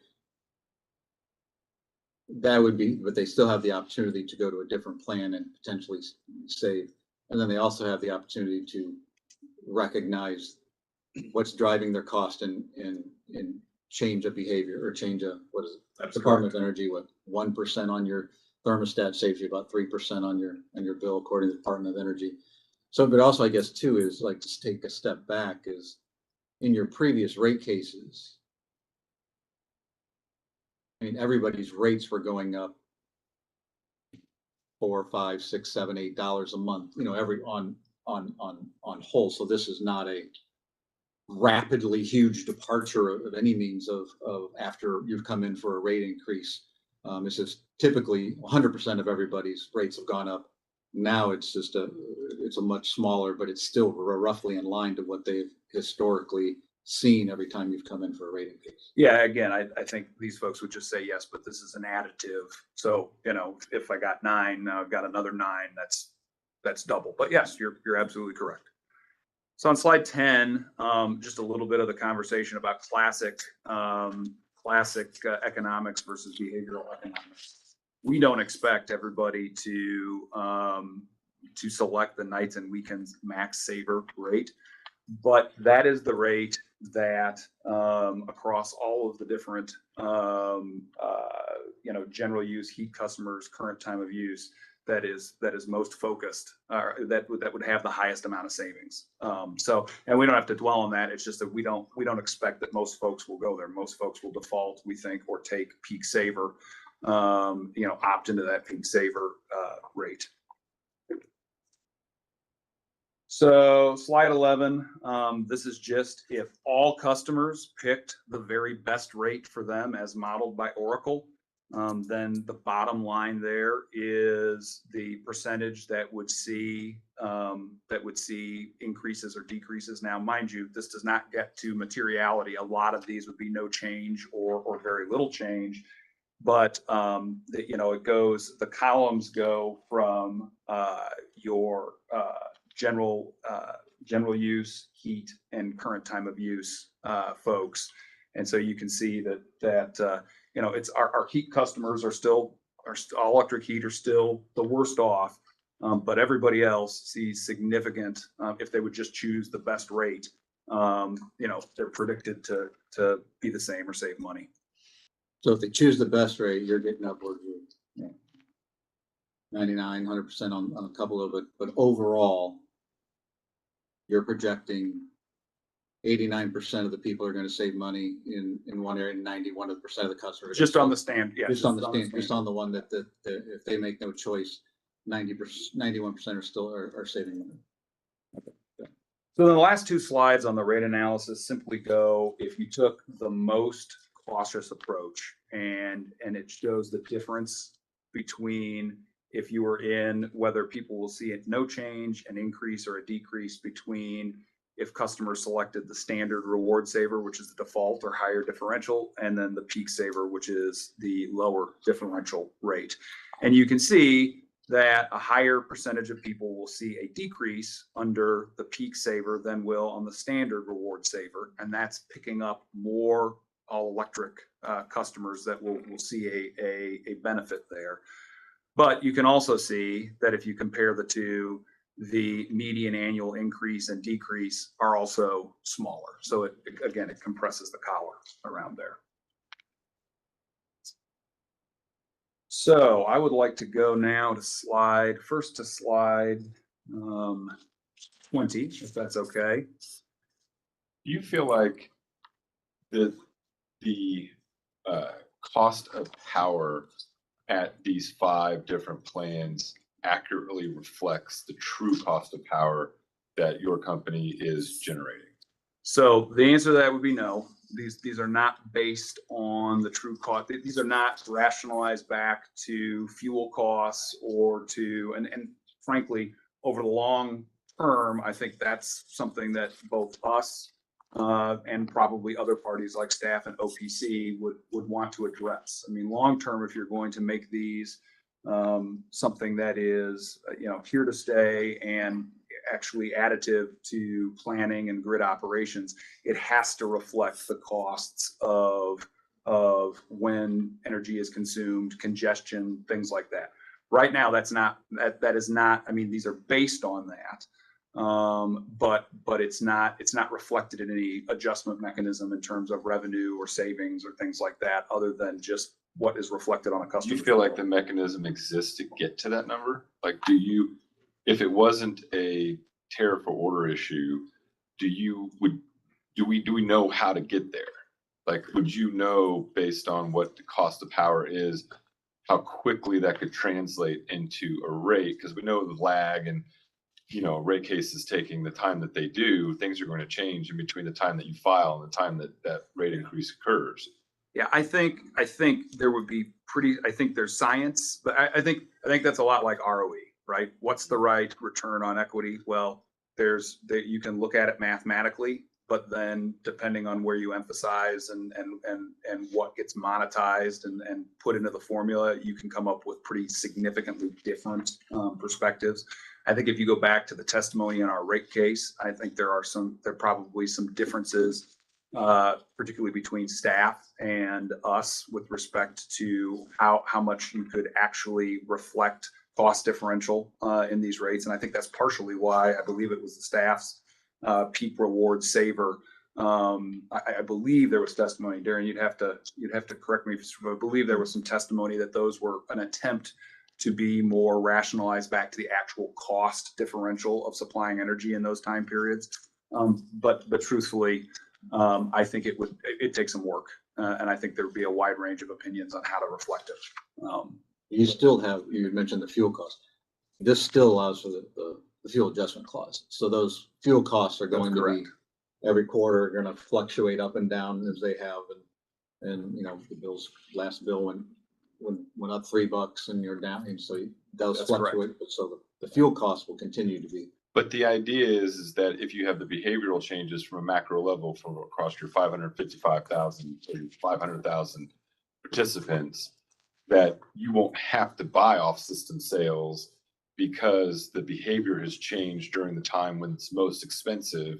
that would be, but they still have the opportunity to go to a different plan and potentially save. And then they also have the opportunity to recognize what's driving their cost and change of behavior, or change of, what is it? That's Department of Energy, what, 1% on your thermostat saves you about 3% on your bill, according to the Department of Energy. So, but also, I guess too, is like, to take a step back, is in your previous rate cases, I mean, everybody's rates were going up $4, $5, $6, $7, $8 a month, every on whole. So this is not a rapidly huge departure of any means of after you've come in for a rate increase. It's just typically 100% of everybody's rates have gone up. Now it's just it's a much smaller, but it's still roughly in line to what they've historically seen every time you've come in for a rate increase. Yeah, again, I think these folks would just say yes, but this is an additive. So, if I got 9, now I've got another 9, that's double. But yes, you're absolutely correct. So on slide 10, just a little bit of the conversation about classic economics versus behavioral economics. We don't expect everybody to select the nights and weekends max saver rate, but that is the rate that across all of the different general use heat customers, current time of use, that is most focused, that would have the highest amount of savings. So, and we don't have to dwell on that. It's just that we don't expect that most folks will go there. Most folks will default, we think, or take peak saver, opt into that peak saver rate. So slide 11, this is just if all customers picked the very best rate for them as modeled by Oracle, then the bottom line there is the percentage that would see increases or decreases. Now, mind you, this does not get to materiality. A lot of these would be no change or very little change, but it goes. The columns go from your general general use, heat, and current time of use folks. And so you can see that it's our heat customers are still, all electric heat are still the worst off. But everybody else sees significant, if they would just choose the best rate, they're predicted to be the same or save money. So if they choose the best rate, you're getting upwards of 99, 100% on a couple of it, but overall, you're projecting 89% of the people are going to save money in one area, and 91% of the customers. Just on the stand, yeah. Just on the stand, just on the one that if they make no choice, 90%, 91% are still are saving money. So the last two slides on the rate analysis simply go, if you took the most cautious approach and it shows the difference between if you were in whether people will see it no change, an increase or a decrease between if customers selected the standard reward saver, which is the default or higher differential, and then the peak saver, which is the lower differential rate. And you can see that a higher percentage of people will see a decrease under the peak saver than will on the standard reward saver. And that's picking up more all electric customers that will see a benefit there. But you can also see that if you compare the two, the median annual increase and decrease are also smaller. So it compresses the collar around there. So I would like to go now to slide 20, if that's okay. Do you feel like the cost of power at these 5 different plans accurately reflects the true cost of power that your company is generating? So the answer to that would be no. These are not based on the true cost. These are not rationalized back to fuel costs or to, and frankly, over the long term, I think that's something that both us and probably other parties like staff and OPC would want to address. I mean, long term, if you're going to make these something that is here to stay and actually additive to planning and grid operations, it has to reflect the costs of when energy is consumed, congestion, things like that. Right now, that is not. I mean, these are based on that, but it's not reflected in any adjustment mechanism in terms of revenue or savings or things like that, other than just what is reflected on a customer. Do you feel like the mechanism exists to get to that number? Like, if it wasn't a tariff or order issue, do we know how to get there? Like, would you know based on what the cost of power is, how quickly that could translate into a rate? Because we know the lag and, rate cases taking the time that they do, things are going to change in between the time that you file and the time that rate increase occurs. Yeah, I think there would be I think there's science, but I think that's a lot like ROE, right? What's the right return on equity? Well, you can look at it mathematically, but then depending on where you emphasize and what gets monetized and put into the formula, you can come up with pretty significantly different perspectives. I think if you go back to the testimony in our rate case, I think there are probably some differences, particularly between staff and us with respect to how much you could actually reflect cost differential in these rates. And I think that's partially why I believe it was the staff's peak reward saver. I believe there was testimony, Darren, you'd have to correct me, I believe there was some testimony that those were an attempt to be more rationalized back to the actual cost differential of supplying energy in those time periods. But truthfully, I think it takes some work. And I think there would be a wide range of opinions on how to reflect it. You mentioned the fuel cost. This still allows for the fuel adjustment clause. So those fuel costs are going to be every quarter, going to fluctuate up and down as they have. And the last bill went up $3 and you're down. And so those fluctuate. But so the fuel costs will continue to be. But the idea is that if you have the behavioral changes from a macro level from across your 555,000 to 500,000 participants, that you won't have to buy off system sales because the behavior has changed during the time when it's most expensive,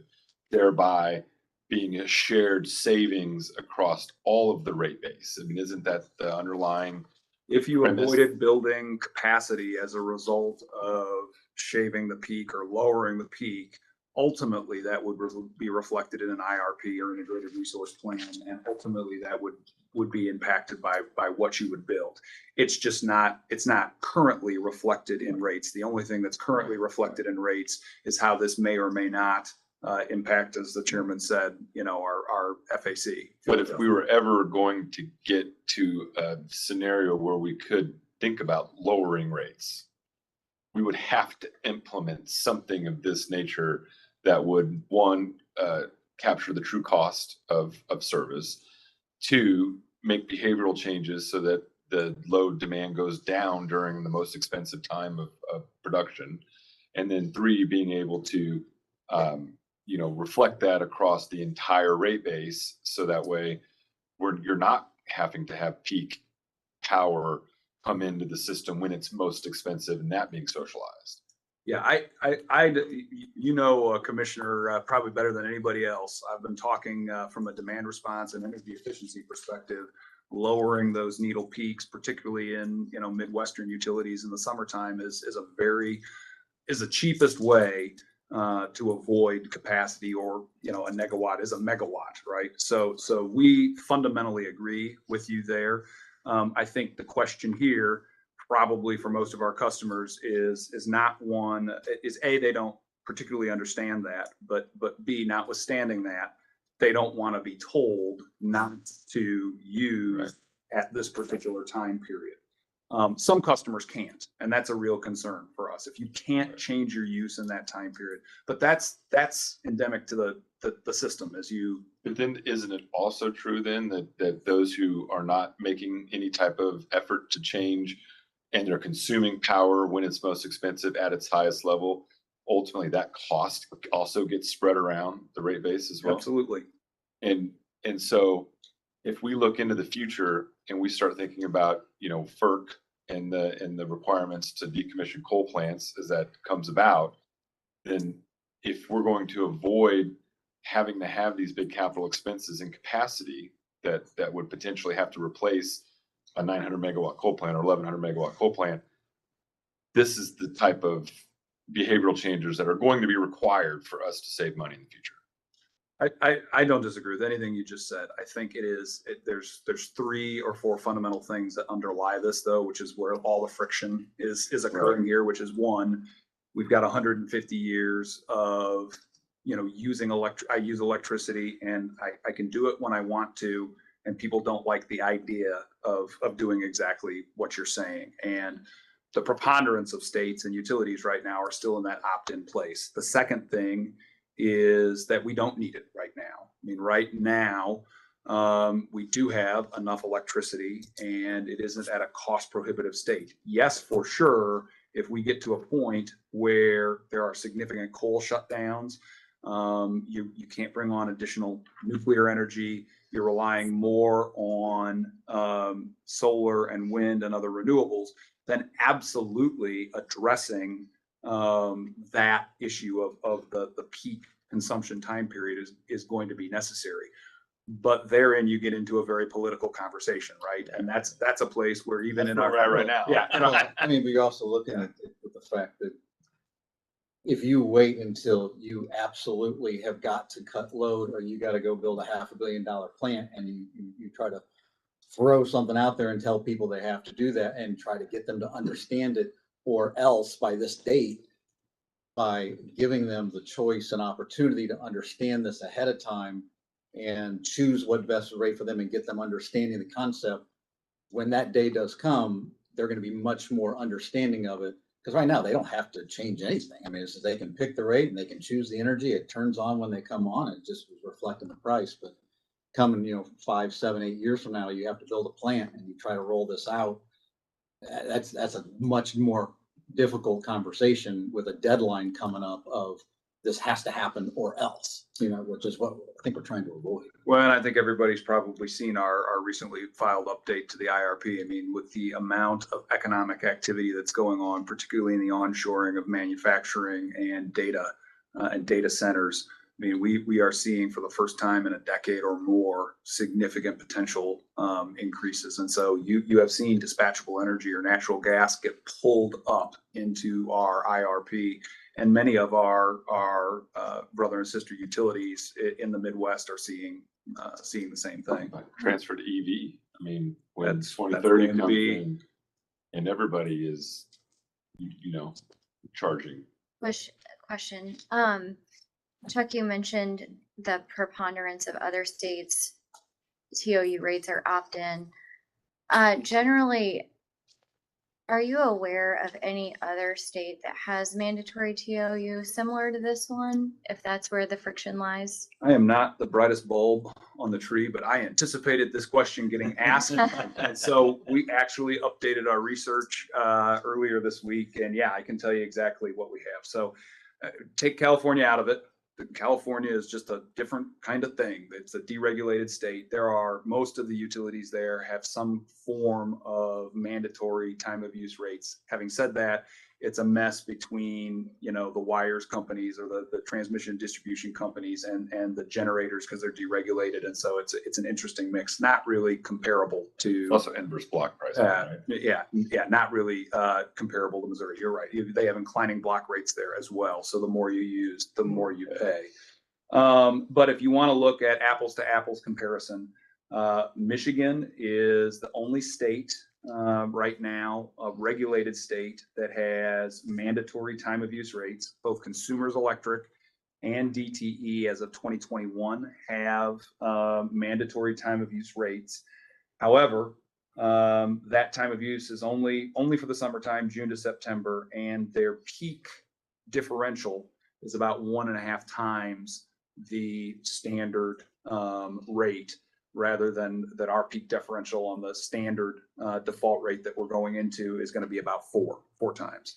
thereby being a shared savings across all of the rate base. I mean, isn't that the underlying? If you Premise. avoided building capacity as a result of shaving the peak or lowering the peak, ultimately that would be reflected in an IRP or integrated resource plan. And ultimately that would be impacted by what you would build. It's just not, it's not currently reflected in rates. The only thing that's currently reflected in rates is how this may or may not impact, as the chairman said, our FAC. But if we were ever going to get to a scenario where we could think about lowering rates, we would have to implement something of this nature that would, one, capture the true cost of service, two, make behavioral changes so that the load demand goes down during the most expensive time of production, and then three, being able to reflect that across the entire rate base, so that way you're not having to have peak power come into the system when it's most expensive and that being socialized. Yeah, Commissioner, probably better than anybody else. I've been talking from a demand response and energy efficiency perspective, lowering those needle peaks, particularly in, Midwestern utilities in the summertime is the cheapest way to avoid capacity, or, a megawatt is a megawatt, right? So we fundamentally agree with you there. I think the question here, probably for most of our customers, is A, they don't particularly understand that, but B, notwithstanding that, they don't want to be told not to use at this particular time period. Some customers can't, and that's a real concern for us. If you can't change your use in that time period, but that's endemic to the system as you. But then isn't it also true then that those who are not making any type of effort to change and they're consuming power when it's most expensive at its highest level, ultimately that cost also gets spread around the rate base as well? Absolutely. And so if we look into the future and we start thinking about, FERC and the requirements to decommission coal plants as that comes about, then if we're going to avoid having to have these big capital expenses and capacity that would potentially have to replace a 900 megawatt coal plant or 1100 megawatt coal plant, this is the type of behavioral changes that are going to be required for us to save money in the future. I don't disagree with anything you just said. I think there's 3 or 4 fundamental things that underlie this, though, which is where all the friction is occurring here, which is, one, we've got 150 years of, using I use electricity, and I can do it when I want to, and people don't like the idea of doing exactly what you're saying. And the preponderance of states and utilities right now are still in that opt-in place. The second thing is that we don't need it right now. I mean, right now, we do have enough electricity, and it isn't at a cost prohibitive state. Yes, for sure, if we get to a point where there are significant coal shutdowns, you can't bring on additional nuclear energy, you're relying more on solar and wind and other renewables, then absolutely addressing that issue of the peak consumption time period is going to be necessary. But therein you get into a very political conversation, right? And that's a place where even in our right now. Yeah. I mean, we're also looking at it with the fact that if you wait until you absolutely have got to cut load, or you got to go build a $500 million plant, and you try to throw something out there and tell people they have to do that and try to get them to understand it, or else by this date, by giving them the choice and opportunity to understand this ahead of time and choose what best rate for them and get them understanding the concept, when that day does come, they're going to be much more understanding of it. Because right now they don't have to change anything. I mean, they can pick the rate and they can choose the energy. It turns on when they come on. It just was reflecting the price. But coming, 5, 7, 8 years from now, you have to build a plant and you try to roll this out. That's a much more difficult conversation with a deadline coming up of this has to happen or else. You know, which is what I think we're trying to avoid. Well, and I think everybody's probably seen our recently filed update to the IRP. I mean, with the amount of economic activity that's going on, particularly in the onshoring of manufacturing and data centers. I mean, we are seeing for the first time in a decade or more significant potential increases. And so you have seen dispatchable energy or natural gas get pulled up into our IRP. And many of our brother and sister utilities in the Midwest are seeing the same thing. Transfer to EV. I mean, when That's 2030 going to comes be- in and everybody is, charging. Question. Chuck, you mentioned the preponderance of other states' TOU rates are opt-in. Generally, are you aware of any other state that has mandatory TOU similar to this one, if that's where the friction lies? I am not the brightest bulb on the tree, but I anticipated this question getting asked. And so we actually updated our research earlier this week. And yeah, I can tell you exactly what we have. So take California out of it. California is just a different kind of thing. It's a deregulated state. Most of the utilities there have some form of mandatory time of use rates. Having said that, it's a mess between, the wires companies or the transmission distribution companies and the generators because they're deregulated. And so it's an interesting mix, not really comparable to. Also inverse block pricing, right? Yeah, not really comparable to Missouri. You're right. They have inclining block rates there as well. So the more you use, the more you pay. But if you want to look at apples to apples comparison, Michigan is the only state right now, a regulated state that has mandatory time of use rates. Both Consumers Electric and DTE as of 2021 have mandatory time of use rates. However, that time of use is only for the summertime, June to September, and their peak differential is about 1.5 times the standard rate, rather than that our peak differential on the standard default rate that we're going into is going to be about four times.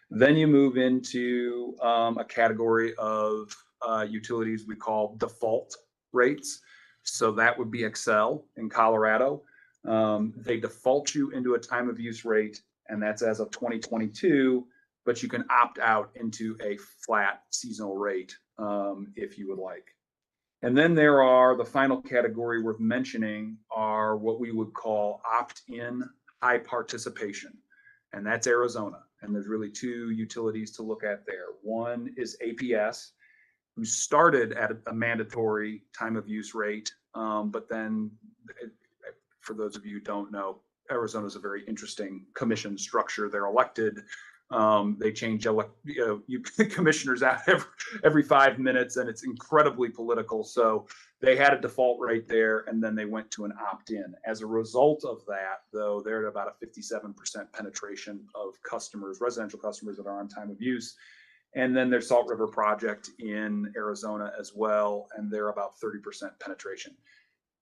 Then you move into a category of utilities we call default rates. So that would be Xcel in Colorado. They default you into a time of use rate, and that's as of 2022, but you can opt out into a flat seasonal rate if you would like. And then there are the final category worth mentioning are what we would call opt-in high participation, and that's Arizona. And there's really two utilities to look at there. One is APS, who started at a mandatory time of use rate, but then for those of you who don't know, Arizona is a very interesting commission structure. They're elected. They change commissioners out every 5 minutes, and it's incredibly political. So they had a default rate there, and then they went to an opt-in. As a result of that, though, they're at about a 57% penetration of customers, residential customers that are on time of use. And then there's Salt River Project in Arizona as well, and they're about 30% penetration.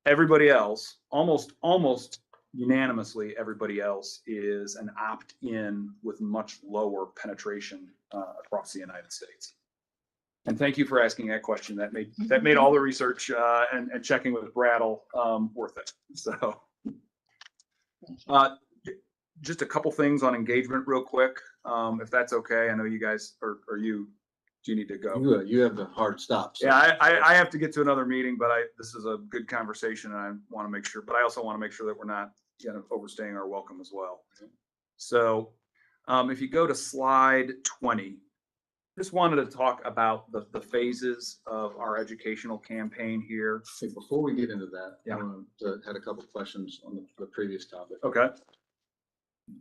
Everybody else, almost unanimously, everybody else is an opt-in with much lower penetration across the United States. And thank you for asking that question. That made all the research and checking with Brattle worth it. So just a couple things on engagement real quick, if that's okay. I know you guys do you need to go? You have the hard stops. So. Yeah, I have to get to another meeting, but this is a good conversation, and I want to make sure, but I also want to make sure that we're not overstaying our welcome as well. So if you go to slide 20, just wanted to talk about the phases of our educational campaign here. Hey, before we get into that, Yeah. I had a couple of questions on the previous topic. Okay.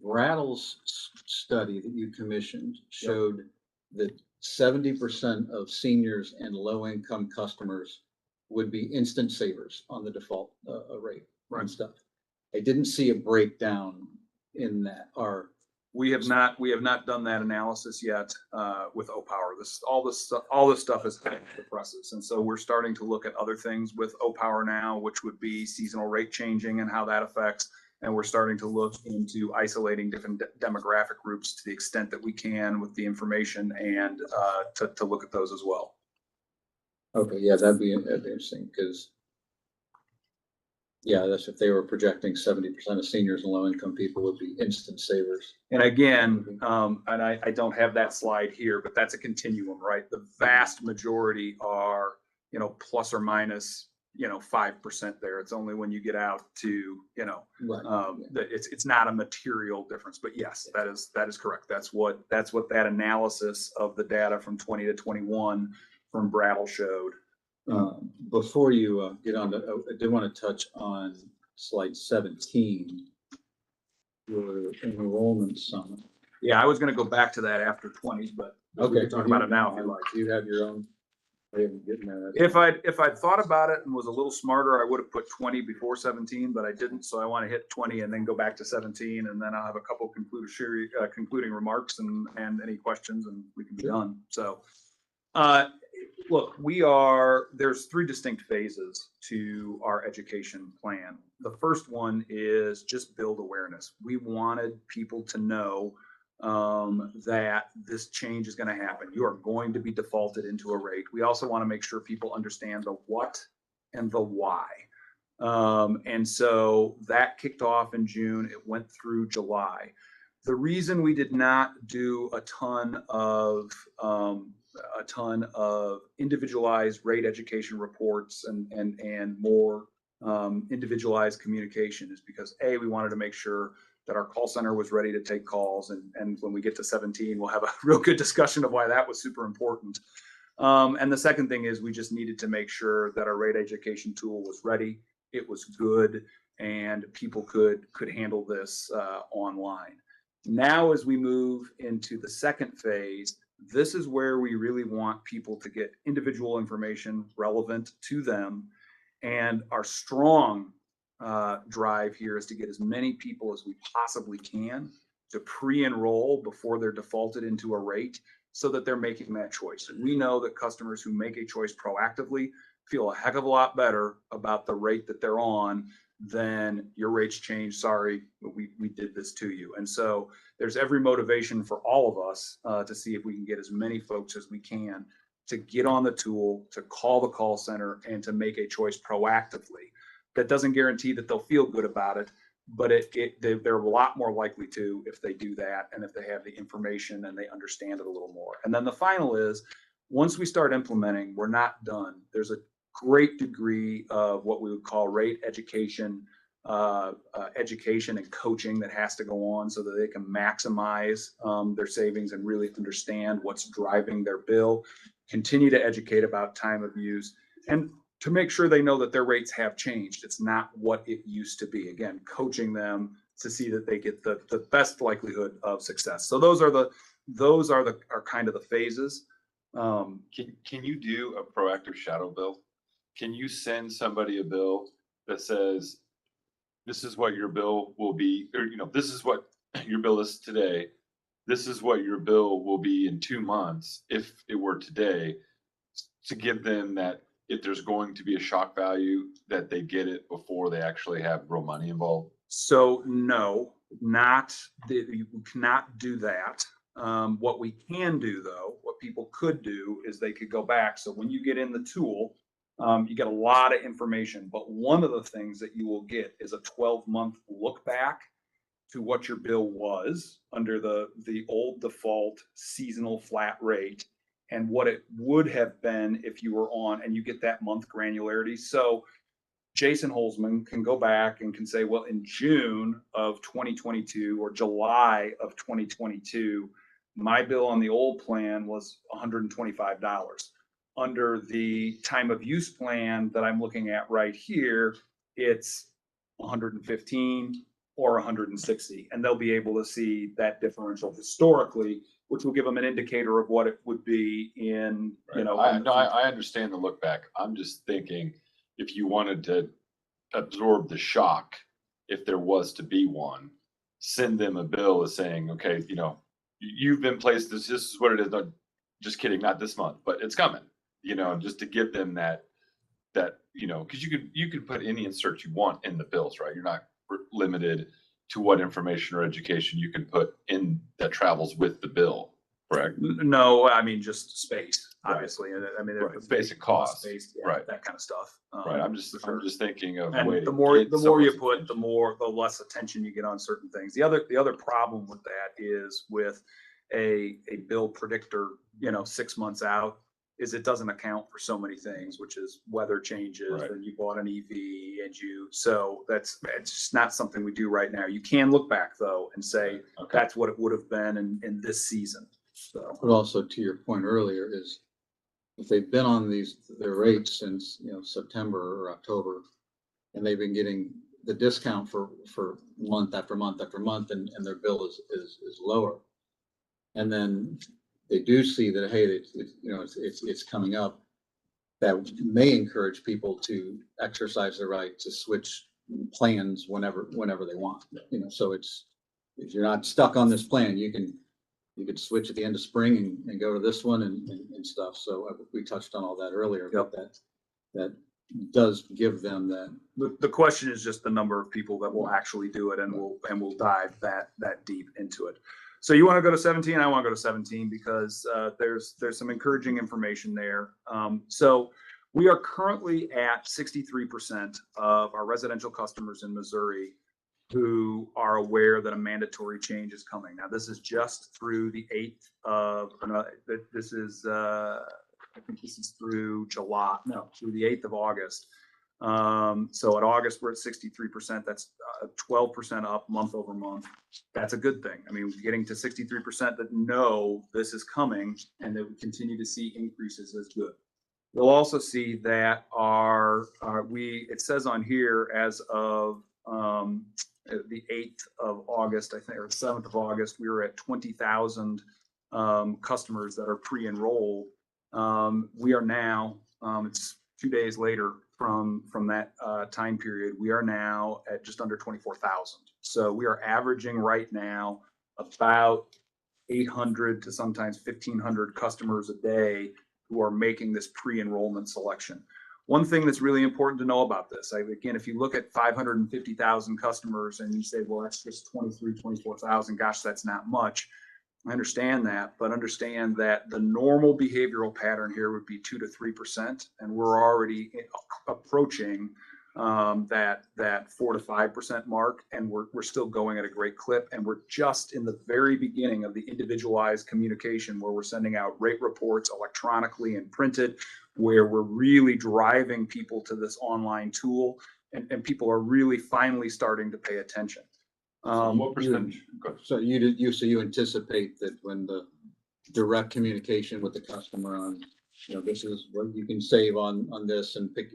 Brattle's study that you commissioned showed that 70% of seniors and low-income customers would be instant savers on the default rate and stuff. I didn't see a breakdown in that. We have not done that analysis yet with O-Power. All this stuff is at the presses, and so we're starting to look at other things with O-Power now, which would be seasonal rate changing and how that affects. And we're starting to look into isolating different demographic groups to the extent that we can with the information, and to look at those as well. Okay, yeah, that'd be interesting, because yeah, that's if they were projecting 70% of seniors and low income people would be instant savers. And again, and I don't have that slide here, but that's a continuum, right? The vast majority are, plus or minus, 5% there. It's only when you get out to, Right. that it's not a material difference, but yes, that is correct. That's what that analysis of the data from 20 to 21 from Brattle showed. Before you get on to, I did want to touch on slide 17, your enrollment summit. Yeah, I was gonna go back to that after 20, but we Okay. can talk about it now if you like. Do you have your own way of getting there? If I'd thought about it and was a little smarter, I would have put 20 before 17, but I didn't. So I want to hit 20 and then go back to 17, and then I'll have a couple concluding remarks and any questions, and we can be done. So, look, there's 3 distinct phases to our education plan. The first one is just build awareness. We wanted people to know that this change is going to happen. You are going to be defaulted into a rate. We also want to make sure people understand the what and the why. And so that kicked off in June. It went through July. The reason we did not do a ton of individualized rate education reports and more individualized communication is because we wanted to make sure that our call center was ready to take calls. And when we get to 17, we'll have a real good discussion of why that was super important. And the second thing is we just needed to make sure that our rate education tool was ready. It was good, and people could handle this online. Now, as we move into the second phase, this is where we really want people to get individual information relevant to them. And our strong drive here is to get as many people as we possibly can to pre-enroll before they're defaulted into a rate so that they're making that choice. And we know that customers who make a choice proactively feel a heck of a lot better about the rate that they're on than your rates change. Sorry, we did this to you. And so there's every motivation for all of us to see if we can get as many folks as we can to get on the tool, to call the call center, and to make a choice proactively. That doesn't guarantee that they'll feel good about it, but they're a lot more likely to if they do that and if they have the information and they understand it a little more. And then the final is, once we start implementing, we're not done. There's a great degree of what we would call rate education and coaching that has to go on so that they can maximize their savings and really understand what's driving their bill. Continue to educate about time of use and to make sure they know that their rates have changed. It's not what it used to be. Again, coaching them to see that they get the best likelihood of success. So those are kind of the phases. Can you do a proactive shadow bill? Can you send somebody a bill that says, this is what your bill will be, or, this is what your bill is today. This is what your bill will be in 2 months if it were today, to give them that if there's going to be a shock value that they get it before they actually have real money involved? So no, you cannot do that. What we can do though, what people could do is they could go back. So when you get in the tool, you get a lot of information, but one of the things that you will get is a 12-month look back to what your bill was under the old default seasonal flat rate and what it would have been if you were on, and you get that month granularity. So Jason Holzman can go back and can say, well, in June of 2022 or July of 2022, my bill on the old plan was $125. Under the time of use plan that I'm looking at right here, it's 115 or 160, and they'll be able to see that differential historically, which will give them an indicator of what it would be in, I understand the look back. I'm just thinking if you wanted to absorb the shock, if there was to be one, send them a bill as saying, okay, you've been placed, this is what it is. No, just kidding, not this month, but it's coming, just to give them that, because you could put any insert you want in the bills, right? You're not limited to what information or education you can put in that travels with the bill, correct? No, I mean, just space. Right. obviously. And I mean, Right, there's basic costs, based, right. that kind of stuff. Right, I'm for just sure. thinking of. And way the to more, get the more you someone's put, the attention. the less attention you get on certain things. The other problem with that is with a bill predictor, 6 months out, is it doesn't account for so many things, which is weather changes, Right. and you bought an EV so it's just not something we do right now. You can look back though and say, Okay, that's what it would have been in this season. So, But also to your point earlier is if they've been on their rates since, September or October, and they've been getting the discount for month after month after month, and their bill is lower. And then they do see that, hey, it's coming up. That may encourage people to exercise the right to switch plans whenever they want, so if you're not stuck on this plan, you could switch at the end of spring and go to this one and stuff. So we touched on all that earlier, but that does give them that. the question is just the number of people that will actually do it, and we'll dive that deep into it. So you want to go to 17? I want to go to 17 because there's some encouraging information there. So we are currently at 63% of our residential customers in Missouri who are aware that a mandatory change is coming. Now, this is just through the 8th of, this is, I think this is through July, no, through the 8th of August. So at August, we're at 63%. That's 12% up month over month. That's a good thing. I mean, getting to 63% that know this is coming and that we continue to see increases is good. You'll also see that it says on here as of the 8th of August, I think, or 7th of August, we were at 20,000 customers that are pre-enrolled. We are now, it's 2 days later from that time period, we are now at just under 24,000. So we are averaging right now about 800 to sometimes 1,500 customers a day who are making this pre-enrollment selection. One thing that's really important to know about this, again, if you look at 550,000 customers and you say, well, that's just 24,000, gosh, that's not much. I understand that, but understand that the normal behavioral pattern here would be 2 to 3%, and we're already approaching that 4 to 5% mark, and we're still going at a great clip, and we're just in the very beginning of the individualized communication where we're sending out rate reports electronically and printed, where we're really driving people to this online tool, and people are really finally starting to pay attention. What percentage? Go ahead. So you anticipate that when the direct communication with the customer on, this is what you can save on this and pick,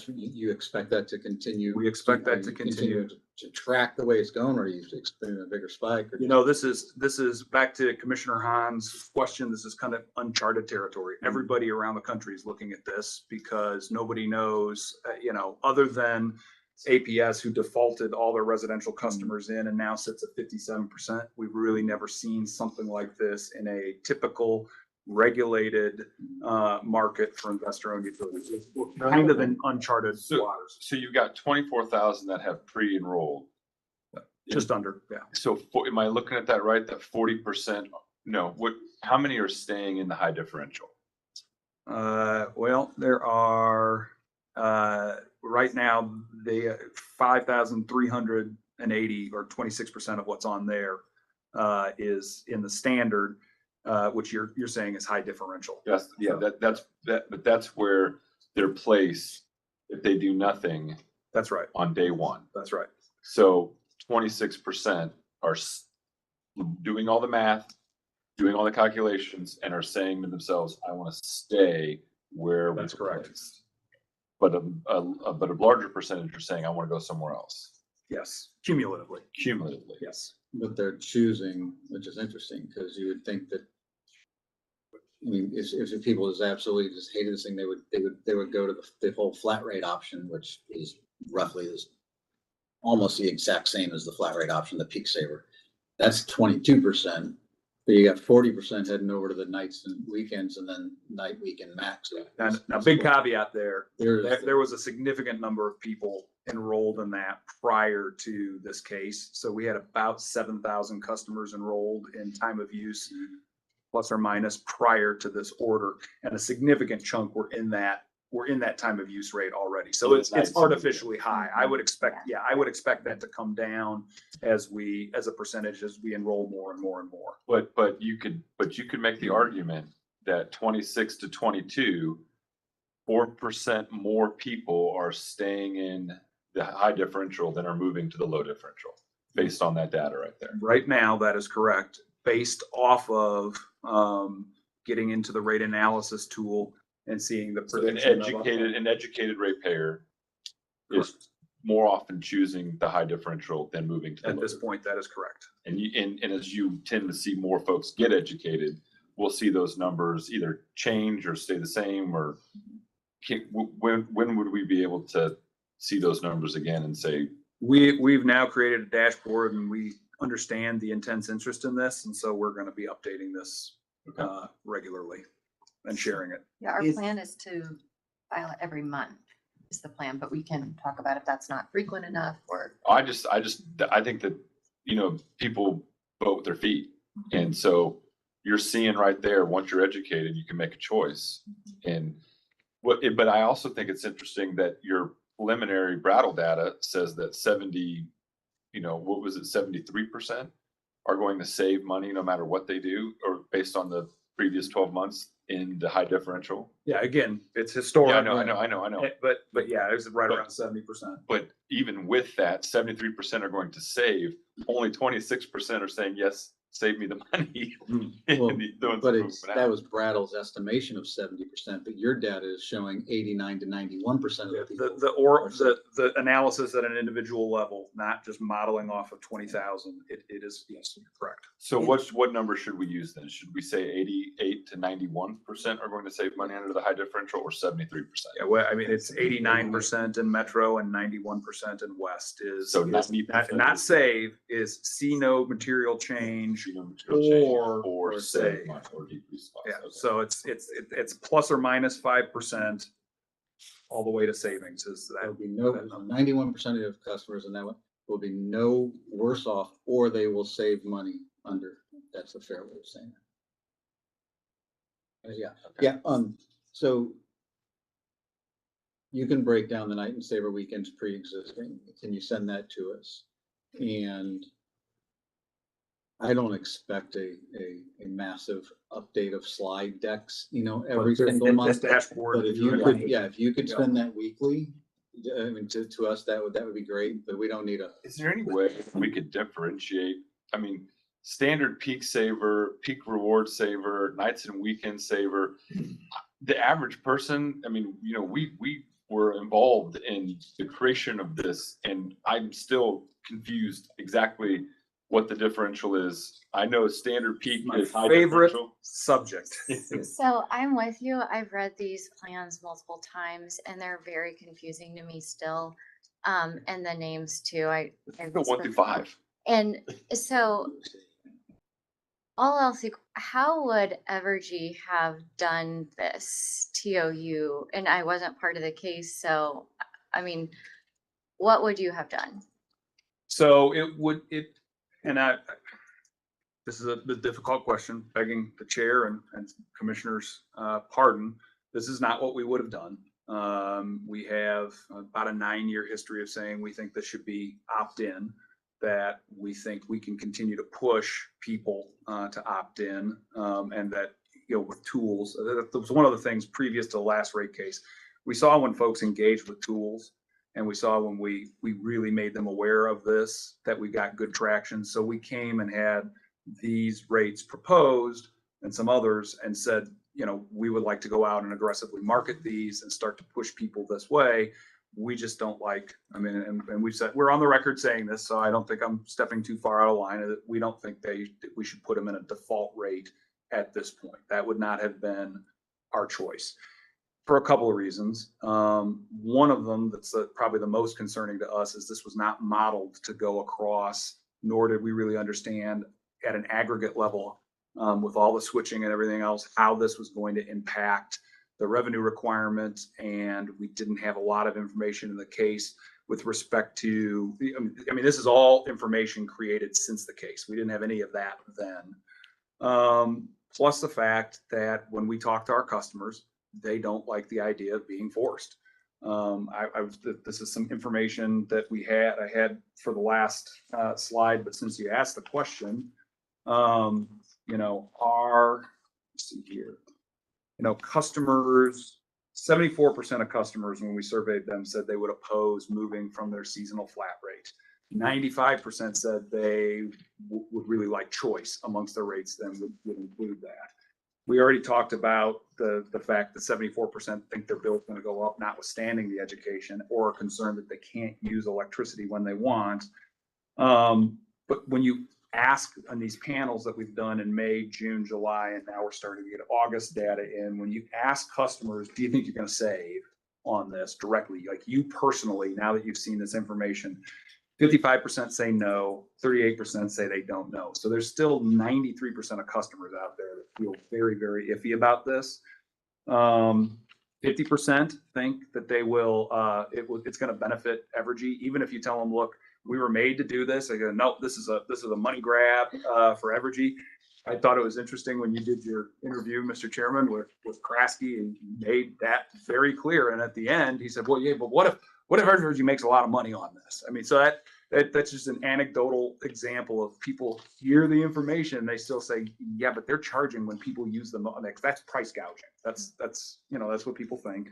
you expect that to continue? We expect that Are to you continue. to track the way it's going, or are you expecting a bigger spike? Or This is back to Commissioner Hahn's question. This is kind of uncharted territory. Everybody around the country is looking at this because nobody knows, other than APS, who defaulted all their residential customers in and now sits at 57%. We've really never seen something like this in a typical regulated market for investor-owned utilities. It's kind of in uncharted waters. So you've got 24,000 that have pre-enrolled. Just under, yeah. So am I looking at that right? That 40%? No, how many are staying in the high differential? Well, there are, right now, 5,380 or 26% of what's on there is in the standard, which you're saying is high differential. Yes, yeah, but that's where they're placed if they do nothing That's right. on day one. That's right. So 26% are doing all the math, doing all the calculations, and are saying to themselves, I want to stay where That's we're correct. placed. But a larger percentage are saying, I want to go somewhere else, Yes. Cumulatively. cumulatively. Yes. but they're choosing, which is interesting, because you would think that, I mean, if people just absolutely just hated this thing, they would go to the whole flat rate option, which is roughly almost the exact same as the flat rate option, the Peak Saver. That's 22%. But you got 40% heading over to the nights and weekends, and then night, weekend max. Now, big caveat there. There's There was a significant number of people enrolled in that prior to this case. So we had about 7,000 customers enrolled in time of use plus or minus prior to this order. And a significant chunk were in that time of use rate already. So it's artificially high. I would expect that to come down as a percentage, as we enroll more and more and more. But you could make the argument that 26 to 22, 4% more people are staying in the high differential than are moving to the low differential, based on that data right there. Right now, that is correct, based off of getting into the rate analysis tool and seeing the So an prediction. educated ratepayer is more often choosing the high differential than moving to the At low this differential. point, that is correct. And as you tend to see more folks get educated, we'll see those numbers either change or stay the same, or when would we be able to see those numbers again and say, We've now created a dashboard and we understand the intense interest in this. And so we're going to be updating this regularly and sharing it. Yeah, our Is- plan is to file it every month is the plan, but we can talk about if that's not frequent enough or. I think that, people vote with their feet. And so you're seeing right there, once you're educated, you can make a choice. And but I also think it's interesting that your preliminary Brattle data says that 73% are going to save money no matter what they do, or based on the previous 12 months in the high differential. Yeah, again, it's historic. Yeah, I know. But yeah, it was right around 70%. But even with that, 73% are going to save. Only 26% are saying, yes, save me the money. Well, And the ones But moving that out. was Brattle's estimation of 70%, but your data is showing 89 to 91% of the people. The analysis at an individual level, not just modeling off of 20,000. It is, yes, you're correct. So what number should we use then? Should we say 88 to 91% are going to save money under the high differential, or 73%? Yeah, well, I mean, it's 89% in Metro and 91% in West is. So is 90% not is- save, is see no material change. Material change Or save save. money or decrease costs. Yeah, Okay. so it's plus or minus 5% all the way to savings is There that. will be no, 91% of customers in that one will be no worse off, or they will save money under. That's a fair way of saying that. Yeah, Okay. yeah, so you can break down the Night and Saver weekends pre-existing. Can you send that to us? And I don't expect a massive update of slide decks, every single This month. dashboard. But if you could, if you could Yeah. send that weekly, I mean, to us, that would be great, but we don't need a. Is there any way we could differentiate? I mean, standard peak saver, peak reward saver, nights and weekend saver. The average person, I mean, we were involved in the creation of this, and I'm still confused exactly what the differential is. I know standard peak My is high favorite differential. subject. So I'm with you. I've read these plans multiple times and they're very confusing to me still. And the names too. I Go 1 through 5. And so all else equal, how would Evergy have done this TOU? And I wasn't part of the case, so I mean, what would you have done? So this is a difficult question, begging the chair and commissioners pardon. This is not what we would have done. We have about a 9-year history of saying we think this should be opt-in, that we think we can continue to push people to opt in, and that, with tools. That was one of the things previous to the last rate case. We saw when folks engaged with tools, and we saw when we really made them aware of this, that we got good traction. So we came and had these rates proposed and some others and said, we would like to go out and aggressively market these and start to push people this way. We just don't like, and we've said, we're on the record saying this, so I don't think I'm stepping too far out of line. We don't think we should put them in a default rate at this point. That would not have been our choice for a couple of reasons. One of them that's probably the most concerning to us is this was not modeled to go across, nor did we really understand at an aggregate level, with all the switching and everything else, how this was going to impact the revenue requirement. And we didn't have a lot of information in the case with respect to, this is all information created since the case. We didn't have any of that then. plus the fact that when we talk to our customers, they don't like the idea of being forced. This is some information that I had for the last slide, but since you asked the question, let's see here, customers, 74% of customers, when we surveyed them, said they would oppose moving from their seasonal flat rate. 95% said they would really like choice amongst their rates, then would include that. We already talked about the fact that 74% think their bill's going to go up, notwithstanding the education, or are concerned that they can't use electricity when they want. But when you ask on these panels that we've done in May, June, July, and now we're starting to get August data in, when you ask customers, do you think you're going to save on this directly, like you personally, now that you've seen this information, 55% say no, 38% say they don't know. So there's still 93% of customers out there that feel very, very iffy about this. 50% think that they will, it's going to benefit Evergy, even if you tell them, look, we were made to do this. I go, no, this is a money grab for Evergy. I thought it was interesting when you did your interview, Mr. Chairman, with Kraske, and you made that very clear. And at the end, he said, well, yeah, but what if Evergy makes a lot of money on this? I mean, so that's just an anecdotal example of people hear the information and they still say, yeah, but they're charging when people use them. That's price gouging. That's what people think.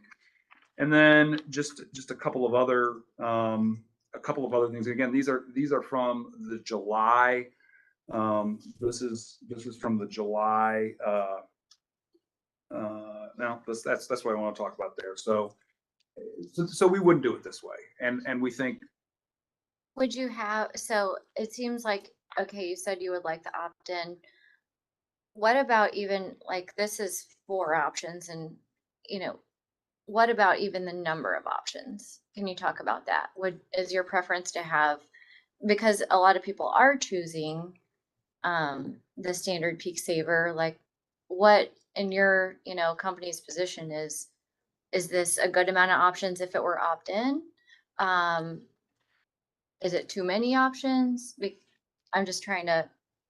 And then just a couple of other things. Again, these are from the July. This is from the July. Now that's what I want to talk about there. So we wouldn't do it this way, and we think. Would you have, so it seems like, okay, you said you would like the opt-in. What about even, like, this is 4 options, and, what about even the number of options? Can you talk about that? Is your preference to have, because a lot of people are choosing the standard peak saver, like, what in your, company's position is this a good amount of options if it were opt-in? Is it too many options? I'm just trying to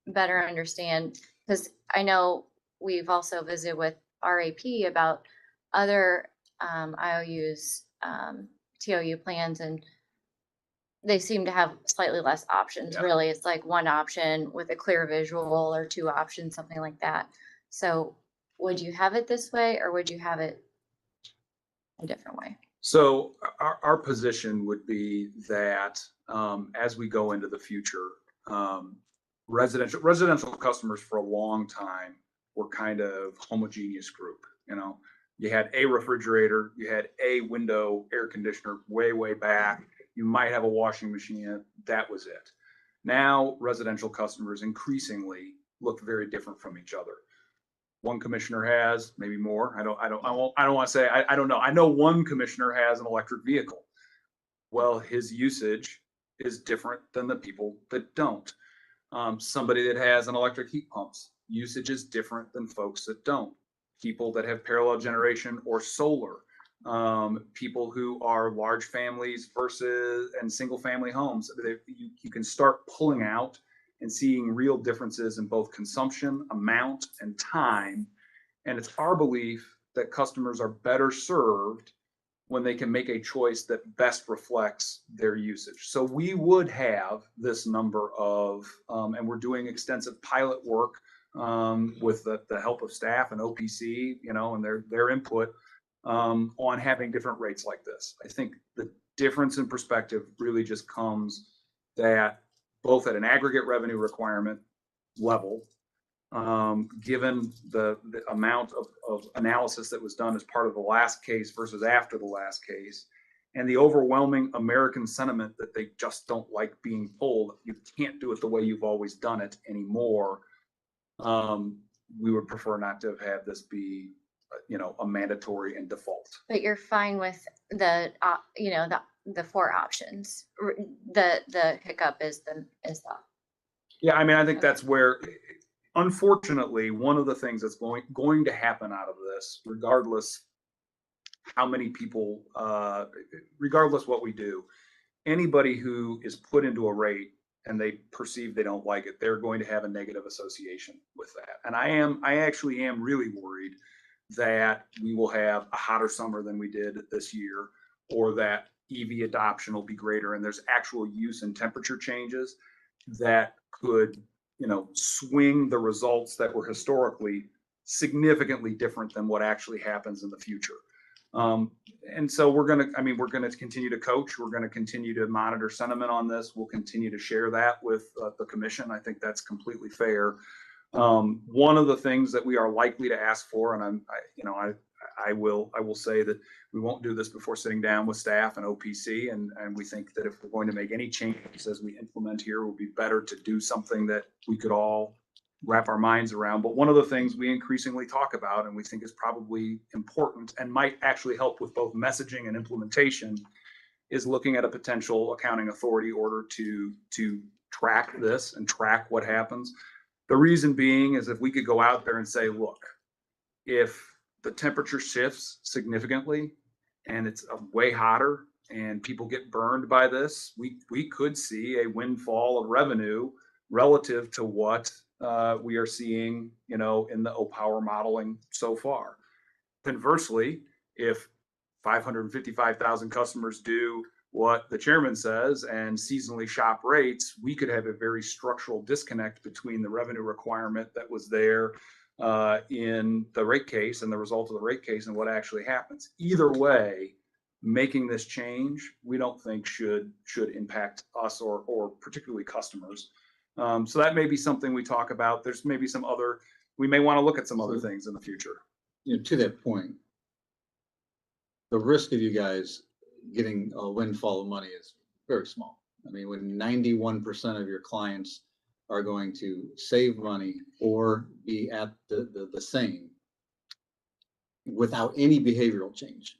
better understand, because I know we've also visited with RAP about other IOUs, TOU plans, and they seem to have slightly less options. Yeah. Really, it's like 1 option with a clear visual, or 2 options, something like that. So would you have it this way, or would you have it a different way? So our position would be that as we go into the future, residential customers for a long time were kind of homogeneous group. You had a refrigerator, you had a window air conditioner way back. You might have a washing machine. That was it. Now residential customers increasingly look very different from each other. One commissioner has, maybe more. I don't want to say, I don't know. I know one commissioner has an electric vehicle. Well, his usage is different than the people that don't. Somebody that has an electric heat pumps, usage is different than folks that don't. People that have parallel generation or solar, people who are large families and single family homes, you can start pulling out and seeing real differences in both consumption, amount, and time. And it's our belief that customers are better served when they can make a choice that best reflects their usage. So we would have this number of, and we're doing extensive pilot work with the help of staff and OPC, and their input on having different rates like this. I think the difference in perspective really just comes that both at an aggregate revenue requirement level, given the amount of analysis that was done as part of the last case versus after the last case, and the overwhelming American sentiment that they just don't like being pulled, you can't do it the way you've always done it anymore. We would prefer not to have had this be, a mandatory and default. But you're fine with the 4 options. The hiccup is the. Yeah, I mean, I think that's where, unfortunately, one of the things that's going to happen out of this, regardless how many people, regardless what we do, anybody who is put into a rate and they perceive they don't like it, they're going to have a negative association with that. And I actually am really worried that we will have a hotter summer than we did this year, or that EV adoption will be greater and there's actual use and temperature changes that could, swing the results that were historically significantly different than what actually happens in the future. And so we're going to continue to coach. We're going to continue to monitor sentiment on this. We'll continue to share that with the commission. I think that's completely fair. One of the things that we are likely to ask for, and I will say that we won't do this before sitting down with staff and OPC. And we think that if we're going to make any changes as we implement here, it would be better to do something that we could all wrap our minds around. But one of the things we increasingly talk about, and we think is probably important and might actually help with both messaging and implementation, is looking at a potential accounting authority order to track this and track what happens. The reason being is if we could go out there and say, look, if the temperature shifts significantly and it's way hotter and people get burned by this, we could see a windfall of revenue relative to what we are seeing, in the OPower modeling so far. Conversely, if 555,000 customers do what the chairman says and seasonally shop rates, we could have a very structural disconnect between the revenue requirement that was there in the rate case and the result of the rate case and what actually happens. Either way, making this change, we don't think should impact us or particularly customers. So that may be something we talk about. There's maybe we may want to look at some other things in the future. To that point, the risk of you guys getting a windfall of money is very small. I mean, when 91% of your clients are going to save money or be at the same without any behavioral change,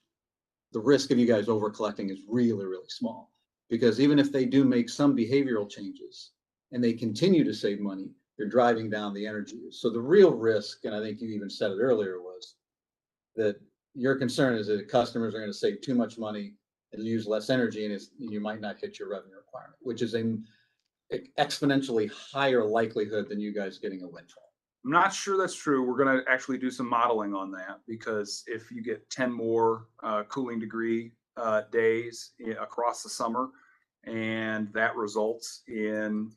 the risk of you guys over collecting is really, really small. Because even if they do make some behavioral changes and they continue to save money, they're driving down the energy use. So the real risk, and I think you even said it earlier, was that your concern is that customers are going to save too much money and use less energy, and you might not hit your revenue requirement, which is an exponentially higher likelihood than you guys getting a windfall. I'm not sure that's true. We're going to actually do some modeling on that, because if you get 10 more cooling degree days across the summer, and that results in,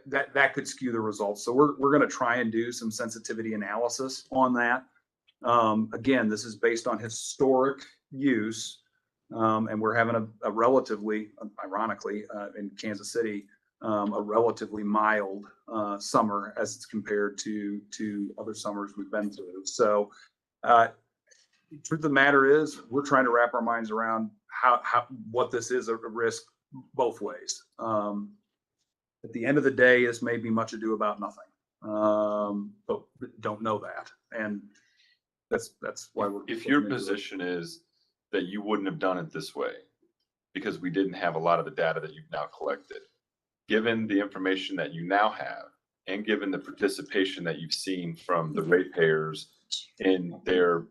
that could skew the results. So we're going to try and do some sensitivity analysis on that. Again, this is based on historic use, and we're having a relatively, ironically, in Kansas City, a relatively mild summer as it's compared to other summers we've been through. So truth of the matter is, we're trying to wrap our minds around what this is a risk both ways. At the end of the day, this may be much ado about nothing, but don't know that. And that's why we're. If your position is that you wouldn't have done it this way because we didn't have a lot of the data that you've now collected, given the information that you now have, and given the participation that you've seen from the ratepayers in their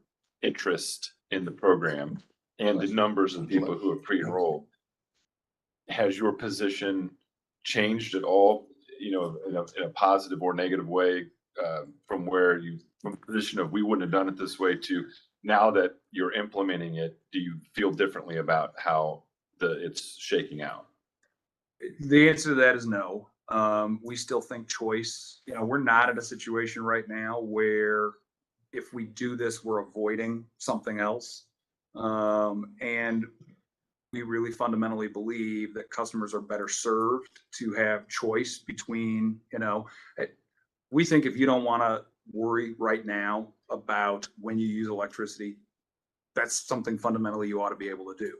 interest in the program and the numbers of people who have pre-enrolled, has your position changed at all, in a positive or negative way, from the position of we wouldn't have done it this way to now that you're implementing it, do you feel differently about how it's shaking out? The answer to that is no. We still think choice. We're not in a situation right now where if we do this, we're avoiding something else. And we really fundamentally believe that customers are better served to have choice between, we think if you don't want to worry right now about when you use electricity, that's something fundamentally you ought to be able to do.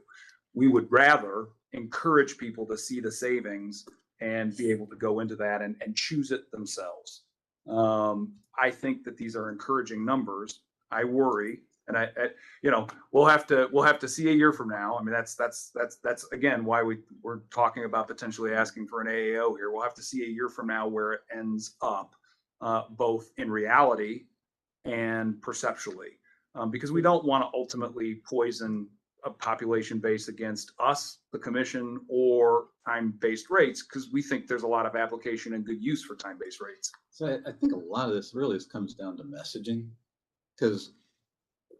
We would rather encourage people to see the savings and be able to go into that and choose it themselves. I think that these are encouraging numbers. I worry, and we'll have to see a year from now. I mean, that's again why we're talking about potentially asking for an AAO here. We'll have to see a year from now where it ends up, both in reality and perceptually, because we don't want to ultimately poison a population base against us, the commission, or time-based rates, because we think there's a lot of application and good use for time-based rates. So I think a lot of this really comes down to messaging, because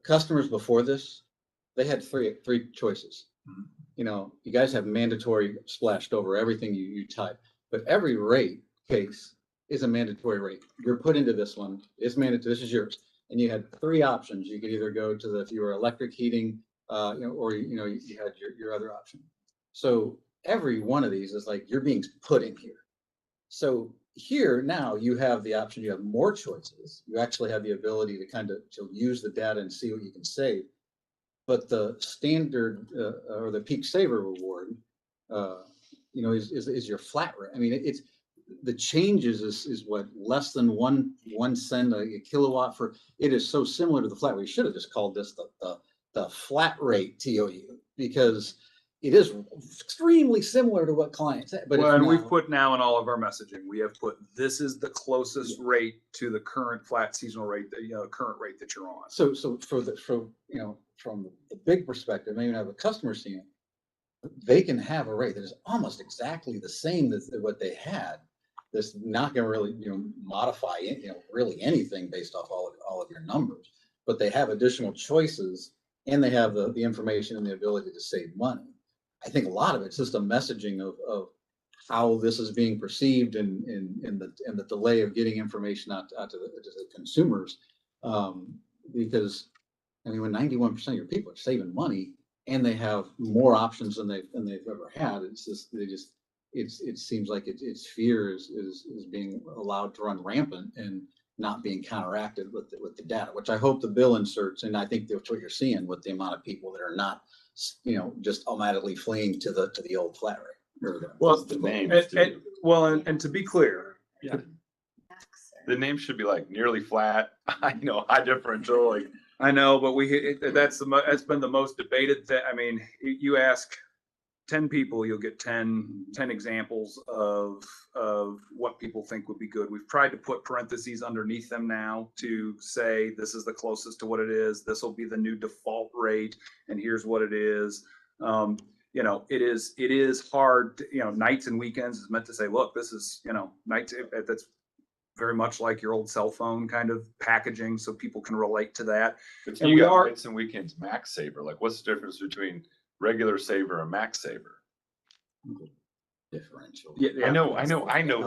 customers before this, they had three choices. Mhm. You know, you guys have mandatory splashed over everything you type, but every rate case is a mandatory rate. You're put into this one, it's mandatory, this is yours. And you had three options. You could either go to if you were electric heating, or, you had your other option. So every one of these is like, you're being put in here. So here now you have the option, you have more choices. You actually have the ability to use the data and see what you can save. But the standard or the peak saver reward, is your flat rate. I mean, it's the changes is what, less than one cent a kilowatt for. It is so similar to the flat rate. We should have just called this the flat rate TOU, because it is extremely similar to what clients say. But Well, it's and we've not. put now in all of our messaging, we have put, this is the closest rate to the current flat seasonal rate, current rate that you're on. So from the big perspective, maybe have a customer seeing it, they can have a rate that is almost exactly the same as what they had. That's not going to really, modify really anything based off all of your numbers, but they have additional choices and they have the information and the ability to save money. I think a lot of it's just a messaging of how this is being perceived and the delay of getting information out to the consumers. Because I mean, when 91% of your people are saving money and they have more options than they've ever had, it seems like its fear is being allowed to run rampant and not being counteracted with the data, which I hope the bill inserts. And I think that's what you're seeing with the amount of people that are not, just automatically fleeing to the old flat rate. Well, The name. and to be clear, The name should be like nearly flat, high differential, like. I know, but that's been the most debated thing. I mean, you ask 10 people, you'll get 10 examples of what people think would be good. We've tried to put parentheses underneath them now to say, this is the closest to what it is. This will be the new default rate. And here's what it is. It is hard, nights and weekends is meant to say, look, this is, nights, that's very much like your old cell phone kind of packaging, so people can relate to that. But And you we got are- nights and weekends max saver. Like, what's the difference between regular saver and max saver? Differential. Yeah. I know Oh,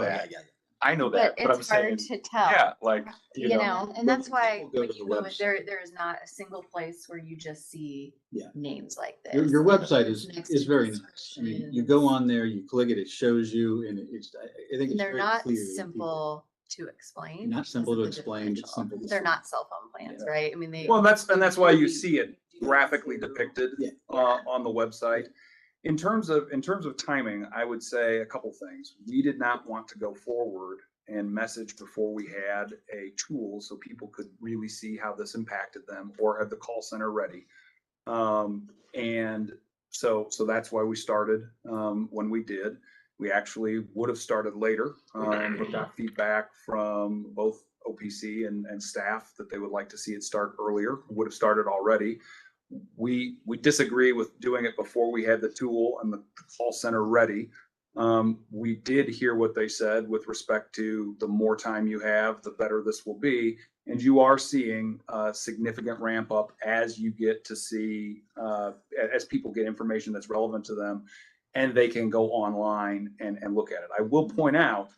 that. yeah. I know that, but I'm it's hard saying, to tell. yeah, like, You know, and that's why People go when to you the go in, website. there is not a single place where you just see Yeah. names like this. Your website is Next very to nice. I mean, you go on there, you click it, it shows you, and I think it's They're very not clear to people. simple to explain. Not simple is to the explain, it's differential. simple to They're see. not cell phone plans, Yeah. right? I mean, they. Well, that's why you see it graphically depicted Yeah. on the website. In terms of timing, I would say a couple things. We did not want to go forward and message before we had a tool so people could really see how this impacted them or have the call center ready. And so that's why we started when we did. We actually would have started later, but got feedback from both OPC and staff that they would like to see it start earlier. Would have started already. We disagree with doing it before we had the tool and the call center ready. We did hear what they said with respect to the more time you have, the better this will be. And you are seeing a significant ramp up as you get to see, as people get information that's relevant to them and they can go online and look at it. I will point out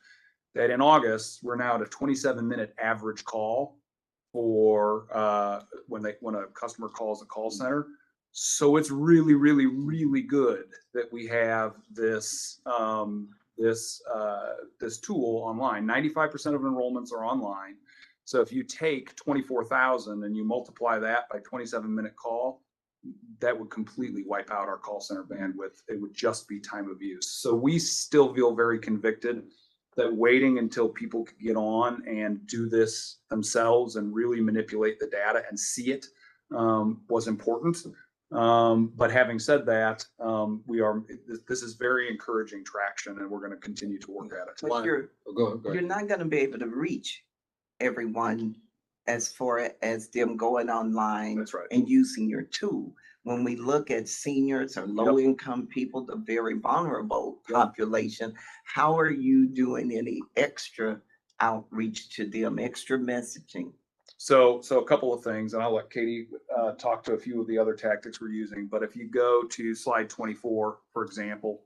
that in August, we're now at a 27-minute average call for when a customer calls a call center. So it's really, really, really good that we have this this tool online. 95% of enrollments are online. So if you take 24,000 and you multiply that by 27-minute call, that would completely wipe out our call center bandwidth. It would just be time of use. So we still feel very convicted that waiting until people could get on and do this themselves and really manipulate the data and see it was important. But having said that, this is very encouraging traction and we're going to continue to work at it. But you're Go ahead. not gonna be able to reach everyone as far as them going online That's right. and using your tool. when we look at seniors or low-income people, the very vulnerable population, how are you doing any extra outreach to them, extra messaging? So a couple of things, and I'll let Katie talk to a few of the other tactics we're using. But if you go to slide 24, for example,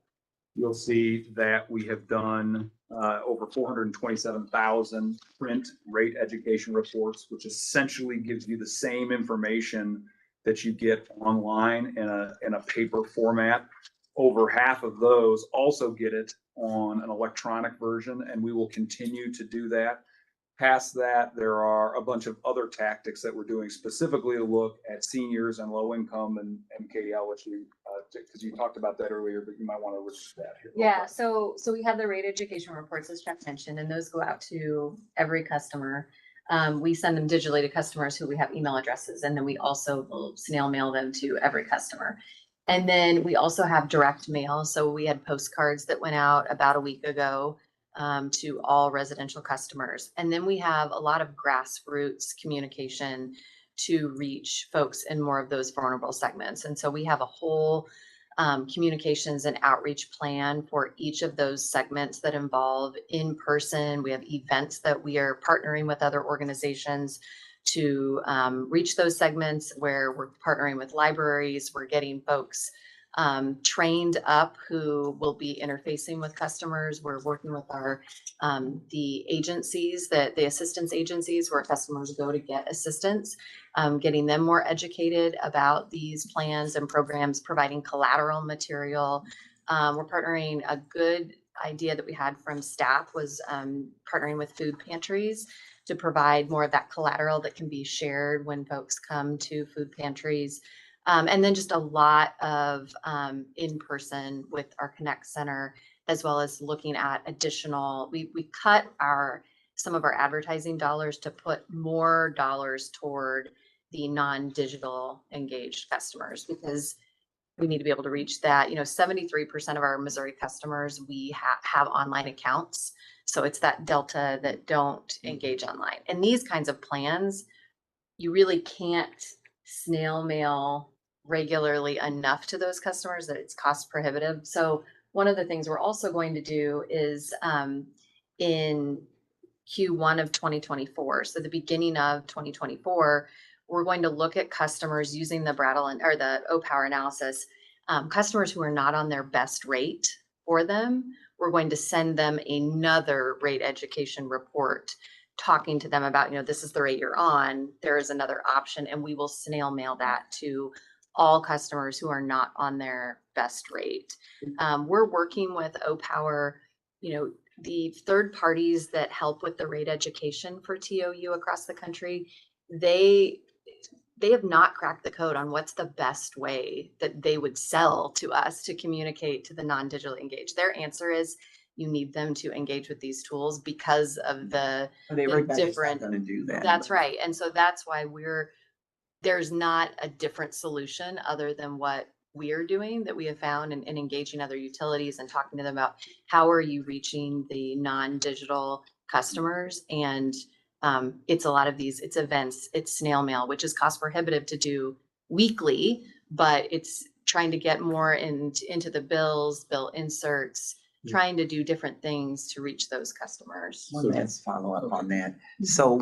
you'll see that we have done over 427,000 print rate education reports, which essentially gives you the same information that you get online in a paper format. Over half of those also get it on an electronic version, and we will continue to do that. Past that, there are a bunch of other tactics that we're doing specifically to look at seniors and low income. And Katie, I'll let you, because you talked about that earlier, but you might want to look at that here. Yeah, so we have the rate education reports, as Chuck mentioned, and those go out to every customer. We send them digitally to customers who we have email addresses, and then we also will snail mail them to every customer. And then we also have direct mail. So we had postcards that went out about a week ago to all residential customers. And then we have a lot of grassroots communication to reach folks in more of those vulnerable segments. And so we have a whole communications and outreach plan for each of those segments that involve in person. We have events that we are partnering with other organizations to reach those segments, where we're partnering with libraries. We're getting folks trained up who will be interfacing with customers. We're working with our the agencies, the assistance agencies where customers go to get assistance, getting them more educated about these plans and programs, providing collateral material. We're partnering. A good idea that we had from staff was partnering with food pantries to provide more of that collateral that can be shared when folks come to food pantries. And then just a lot of in-person with our Connect Center, as well as looking at additional, we cut some of our advertising dollars to put more dollars toward the non-digital engaged customers, because we need to be able to reach that. 73% of our Missouri customers, we have online accounts. So it's that delta that don't engage online. And these kinds of plans, you really can't snail mail regularly enough to those customers that it's cost prohibitive. So one of the things we're also going to do is in Q1 of 2024, so the beginning of 2024, we're going to look at customers using the Brattle or the O-Power analysis, customers who are not on their best rate for them. We're going to send them another rate education report talking to them about, this is the rate you're on, there is another option, and we will snail mail that to all customers who are not on their best rate. We're working with O-Power, the third parties that help with the rate education for TOU across the country. They have not cracked the code on what's the best way that they would sell to us to communicate to the non-digitally engaged. Their answer is you need them to engage with these tools because of the Everybody's not going to do that. That's right. And so that's why there's not a different solution other than what we're doing that we have found, and engaging other utilities and talking to them about how are you reaching the non-digital customers. And it's a lot of these, it's events, it's snail mail, which is cost prohibitive to do weekly, but it's trying to get more into the bill inserts, trying to do different things to reach those customers. One last follow up on that. So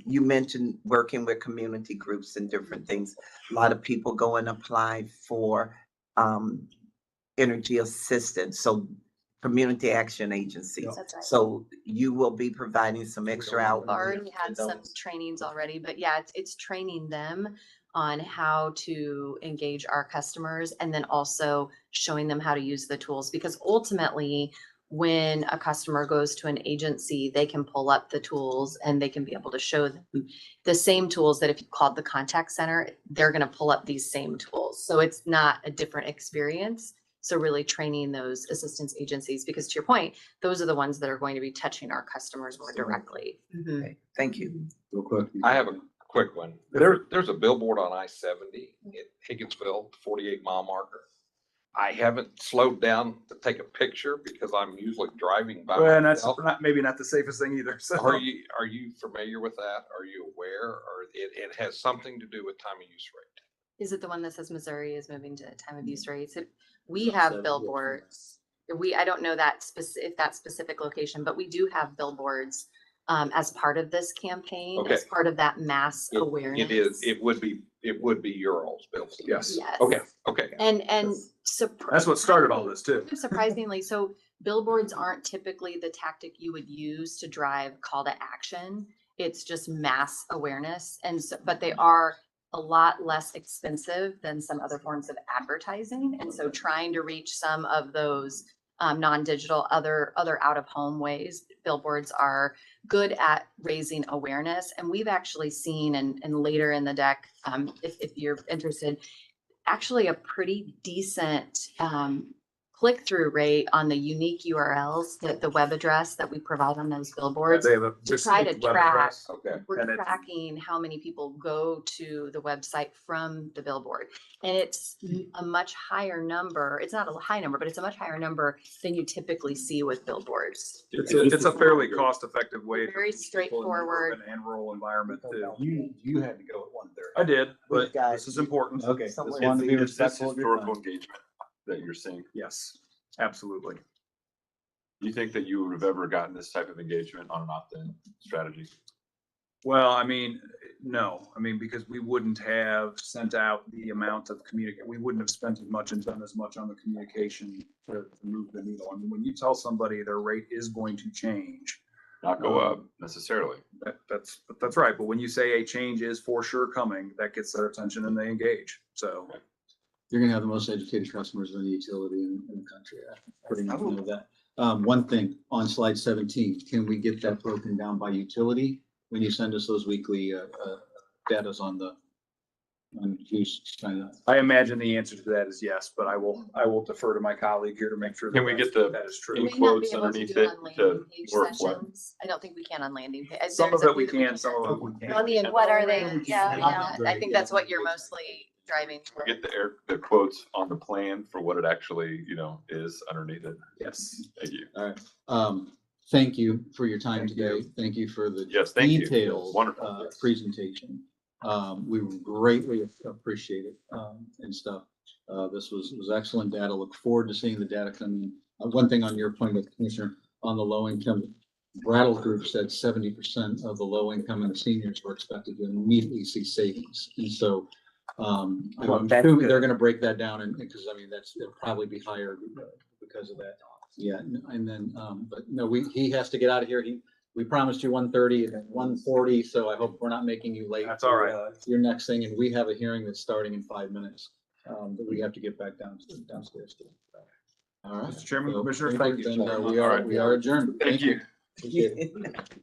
you mentioned working with community groups and different things. A lot of people go and apply for energy assistance. So community action agencies. That's right. So you will be providing some extra outreach. Already had to some those. trainings already, but yeah, it's training them on how to engage our customers, and then also showing them how to use the tools, because ultimately when a customer goes to an agency, they can pull up the tools and they can be able to show them the same tools that if you called the contact center, they're going to pull up these same tools. So it's not a different experience. So really training those assistance agencies, because to your point, those are the ones that are going to be touching our customers more directly. Okay, thank you. Real quick. I have a quick one. There's a billboard on I-70 in Higginsville, 48-mile marker. I haven't slowed down to take a picture because I'm usually driving by Well, and that's myself. maybe not the safest thing either, so. Are you familiar with that? Are you aware? Or it has something to do with time of use rate? Is it the one that says Missouri is moving to time of use rates? We have billboards. I don't know that if that specific location, but we do have billboards as part of this campaign, as Okay. part of that mass awareness. It would be your all's billboard. Yes. Yes. Okay. And That's what started all this too. surprisingly, so billboards aren't typically the tactic you would use to drive call to action. It's just mass awareness. And so, but they are a lot less expensive than some other forms of advertising. And so trying to reach some of those non-digital, other out of home ways, billboards are good at raising awareness. And we've actually seen, and later in the deck, if you're interested, actually a pretty decent click-through rate on the unique URLs, that the web address that we provide on those billboards. They have a To try to distinct web track. address. Okay. We're And it- tracking how many people go to the website from the billboard. And it's a much higher number. It's not a high number, but it's a much higher number than you typically see with billboards. It's a fairly cost-effective way. to Very reach people in the straightforward. urban And rural environment too. You had to go at 1:30. I did, but Guys, this is important. Okay. Somewhere Just wanted to be It's this respectful of your historical time. engagement that you're seeing. Yes, absolutely. Do you think that you would have ever gotten this type of engagement on an opt-in strategy? Well, I mean, no, I mean, because we wouldn't have sent out the amount of we wouldn't have spent as much and done as much on the communication to move the needle. I mean, when you tell somebody their rate is going to change, Not go up necessarily. that's right. But when you say a change is for sure coming, that gets their attention and they engage. So You're gonna have the most educated customers in the utility in the country. I pretty much know that. One thing on slide 17, can we get that broken down by utility when you send us those weekly datas on who's trying to? I imagine the answer to that is yes, but I will defer to my colleague here to make sure. Can we get the- That is We true. may not be quotes able to underneath do it it on to landing page work what? sessions. I don't think we can on landing page. Some of There's a it we few that can, some of it we can't. On the What are they? enrollment, Yeah. I think that's what you're mostly driving toward. Get the quotes on the plan for what it actually, is underneath it. Yes. Thank you. All right. Thank you for your time Thank you. today. Thank you for the Yes, thank you. detailed Wonderful. Yes. presentation. We greatly appreciate it and stuff. This was excellent data. Look forward to seeing the data come in. One thing on your point, Commissioner, on the low income, Brattle Group said 70% of the low income and the seniors were expected to immediately see savings. And so I'm that's assuming they're good. going to break that down, and because I mean it'll probably be higher because of that. Yeah, and then but no, he has to get out of here. We promised you 1:30 and 1:40, so I hope we're not making you late. That's all right. for, your next thing, and we have a hearing that's starting in 5 minutes that we have to get back downstairs to. All right. Mr. Chairman, So, Commissioners, thank you. then, All we right. are adjourned. Thank you. Appreciate it.